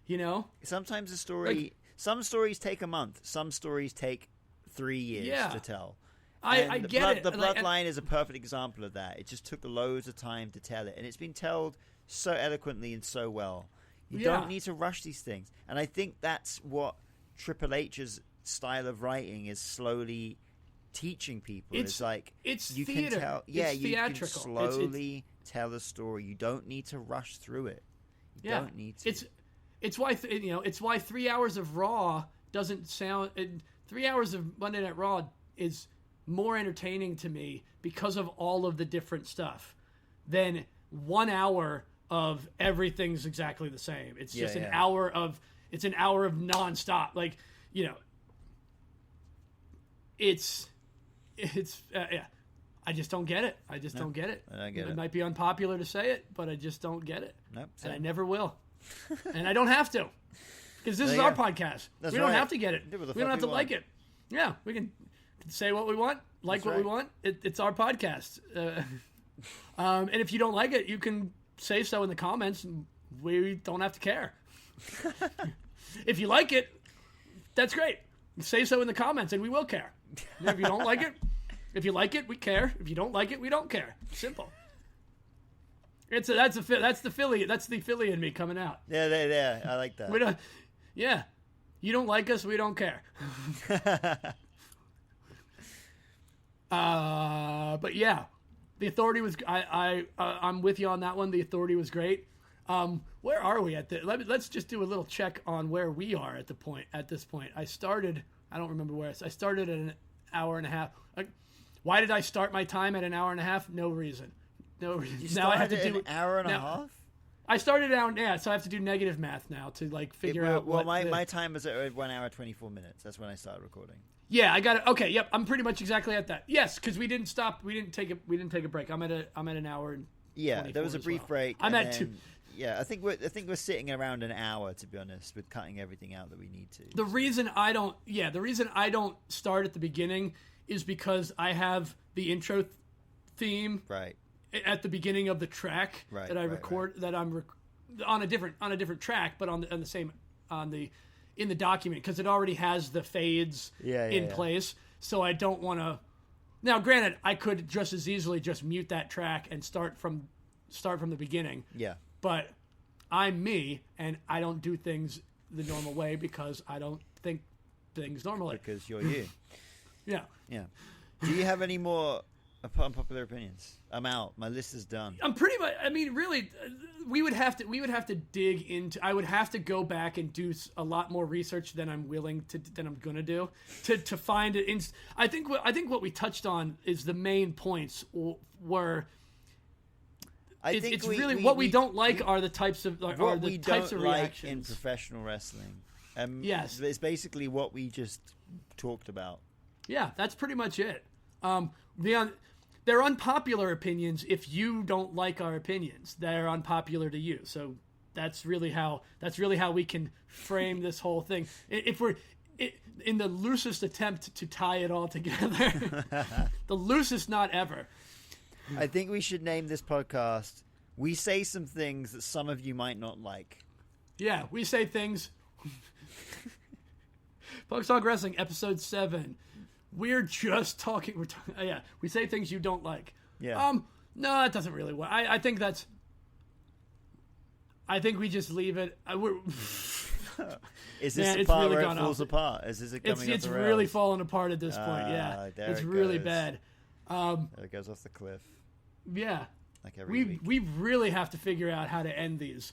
You know, sometimes a story. Some stories take a month. Some stories take 3 years to tell. I get it. The Bloodline is a perfect example of that. It just took loads of time to tell it. And it's been told so eloquently and so well. You don't need to rush these things. And I think that's what Triple H's style of writing is slowly teaching people. It's you theater. Can tell, it's you theatrical. Can slowly tell a story. You don't need to rush through it. You don't need to. It's why it's why 3 hours of Raw doesn't sound. 3 hours of Monday Night Raw is more entertaining to me because of all of the different stuff than 1 hour of everything's exactly the same. It's just an hour of nonstop. Like, it's I just don't get it. I don't get it. I don't get it. It might be unpopular to say it, but I just don't get it. Nope, and I never will. And I don't have to, because this is our podcast. We don't have to get it. We don't have to like it. Yeah, we can say what we want, what we want. It's our podcast. And if you don't like it, you can say so in the comments. And we don't have to care. If you like it, that's great. Say so in the comments, and we will care. If you don't like it, if you like it, we care. If you don't like it, we don't care. Simple. That's the Philly in me coming out. Yeah. I like that. We don't. Yeah, you don't like us, we don't care. But yeah, the Authority was. I'm with you on that one. The Authority was great. Where are we at let's just do a little check on where we are at this point. I don't remember where. I started at an hour and a half. Why did I start my time at an hour and a half? No reason. No reason. You now I have to do an hour and a half. I started out, so I have to do negative math now to figure out. Well, my time was at 1 hour 24 minutes. That's when I started recording. Yeah, I got it. Okay, yep, I'm pretty much exactly at that. Yes, because we didn't stop. We didn't take a break. I'm at an hour and. Yeah, there was a brief break. I'm at 2. Yeah, I think we're sitting around an hour, to be honest, with cutting everything out that we need to. The reason I don't start at the beginning is because I have the intro theme at the beginning of the track that I record that I'm on a different track, but in the document, because it already has the fades in place. So I don't want to. Now, granted, I could just as easily just mute that track and start from the beginning. Yeah. But I'm me, and I don't do things the normal way because I don't think things normally. Because you're you. Yeah. Yeah. Do you have any more unpopular opinions? I'm out. My list is done. I'm pretty much. I mean, really, we would have to dig into. I would have to go back and do a lot more research than I'm gonna do to find it. I think what we touched on is the main points were. It's really what we don't like are the types of reactions in professional wrestling. Yes, it's basically what we just talked about. Yeah, that's pretty much it. they're unpopular opinions if you don't like our opinions. They're unpopular to you. So that's really how we can frame this whole thing. If we're in the loosest attempt to tie it all together, the loosest not ever. I think we should name this podcast, We Say Some Things That Some of You Might Not Like. Yeah, we say things. Punks Talk Wrestling, episode 7. We're just talking. We say things you don't like. Yeah. No, it doesn't really work. I think we just leave it. Is this the part where it falls apart? Is it coming It's off the rails? really falling apart at this point. Yeah, it's really bad. There it goes off the cliff. Yeah, like every week. We really have to figure out how to end these.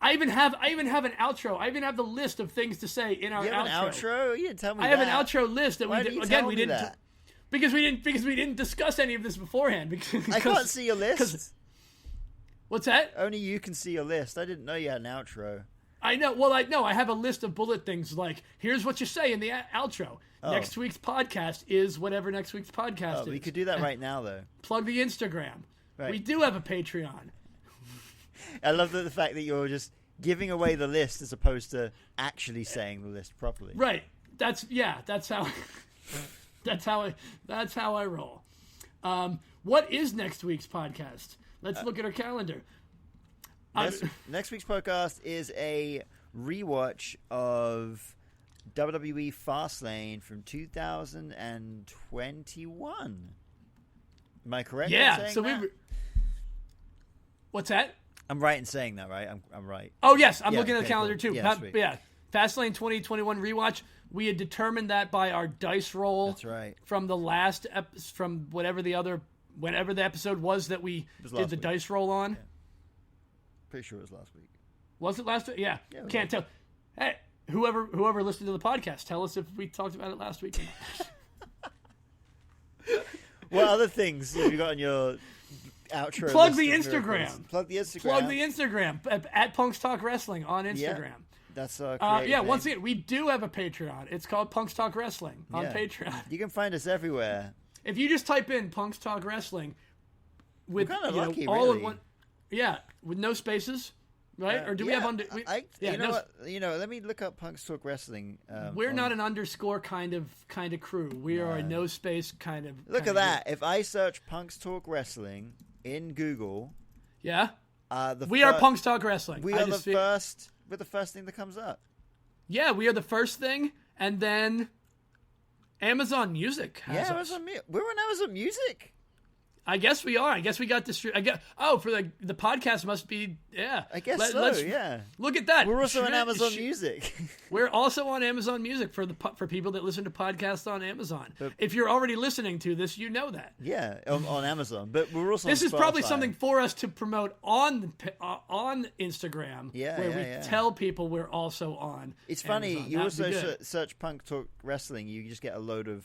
I even have an outro. I even have the list of things to say in our outro. You have an outro? You didn't tell me I that. have an outro list that Why we didn't again you we tell me didn't that? because we didn't discuss any of this beforehand. Because I can't see your list. What's that? Only you can see your list. I didn't know you had an outro. I know. Well, I have a list of bullet things like, here's what you say in the outro. Oh. Next week's podcast is whatever next week's podcast is. We could do that right now, though. Plug the Instagram. Right. We do have a Patreon. I love the fact that you're just giving away the list as opposed to actually saying the list properly. Right. That's how that's how I roll. What is next week's podcast? Let's look at our calendar. Next week's podcast is a rewatch of WWE Fastlane from 2021. Am I correct? Yeah. In saying that? What's that? I'm right in saying that, right? I'm right. Oh yes, I'm looking at the calendar too. Yeah, sweet. Fastlane 2021 rewatch. We had determined that by our dice roll. That's right. From the last from whatever the episode was that we did the dice roll on. Yeah. Pretty sure it was last week. Was it last week? Yeah. Can't tell. Hey, whoever listened to the podcast, tell us if we talked about it last week. What other things have you got on your outro? Plug the Instagram. Plug the Instagram. Plug the Instagram at Punks Talk Wrestling on Instagram. Yeah. That's once again, we do have a Patreon. It's called Punks Talk Wrestling on Patreon. You can find us everywhere. If you just type in Punks Talk Wrestling with We're kind of lucky, all really. in one, with no spaces, right? Or do we have under? Let me look up Punks Talk Wrestling. We're not an underscore kind of crew. We are a no space kind of. Look at that! If I search Punks Talk Wrestling in Google, we are Punks Talk Wrestling. We are the first. We're the first thing that comes up. Yeah, we are the first thing, and then Amazon Music has us. We're on Amazon Music. I guess we are. I guess we got distributed. For the podcast must be, yeah. I guess yeah. Look at that. We're also on Amazon Music. We're also on Amazon Music for people that listen to podcasts on Amazon. If you're already listening to this, you know that. Yeah, on Amazon. But we're also This on is probably Spotify. something for us to promote on Instagram, where we tell people we're also on It's Amazon. funny. You also search Punk Talk Wrestling. You just get a load of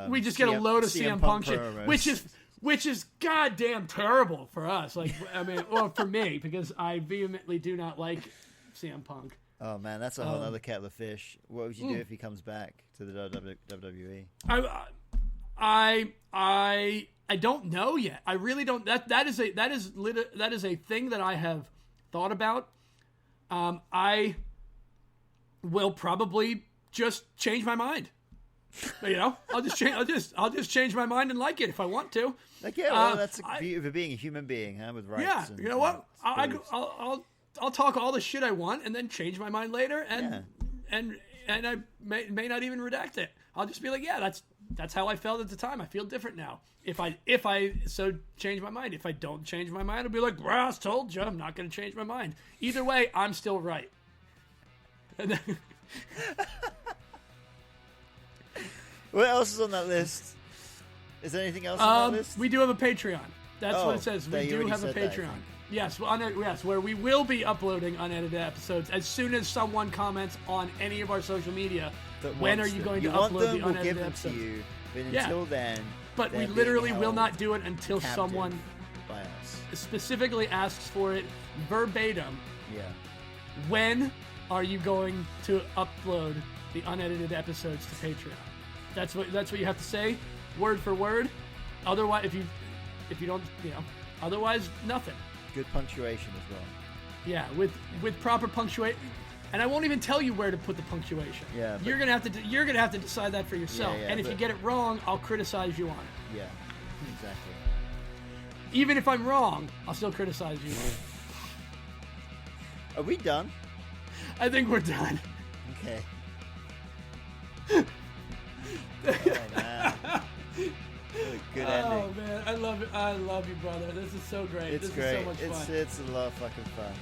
we just get a load of CM Punk shit, promos. which is goddamn terrible for us. Like, I mean, well, for me, because I vehemently do not like CM Punk. Oh man, that's a whole other kettle of fish. What would you do if he comes back to the WWE? I don't know yet. I really don't. That is a thing that I have thought about. I will probably just change my mind. I'll just change my mind and like it if I want to. That's the beauty of being a human being, with rights. Yeah, you know what? I'll talk all the shit I want and then change my mind later, and I may not even redact it. I'll just be like, that's how I felt at the time. I feel different now. If I change my mind. If I don't change my mind, I'll be like, Ross told you, I'm not going to change my mind. Either way, I'm still right. What else is on that list? Is there anything else on that list? We do have a Patreon. That's what it says. We do have a Patreon. Yes, where we will be uploading unedited episodes as soon as someone comments on any of our social media. When are you going to upload the unedited episodes? To you, but until then, but we literally will not do it until someone by us specifically asks for it verbatim. Yeah. When are you going to upload the unedited episodes to Patreon? That's what you have to say. word for word. Otherwise, if you don't, otherwise nothing. Good punctuation as well. Yeah, with proper punctuation. And I won't even tell you where to put the punctuation. Yeah, you're gonna have to decide that for yourself. Yeah, and if you get it wrong, I'll criticize you on it. Yeah, exactly. Even if I'm wrong, I'll still criticize you. Are we done? I think we're done. Okay. Oh man. What a good ending. Oh man, I love it. I love you, brother. This is so great. It's this great. is so much fun. It's a lot of fucking fun.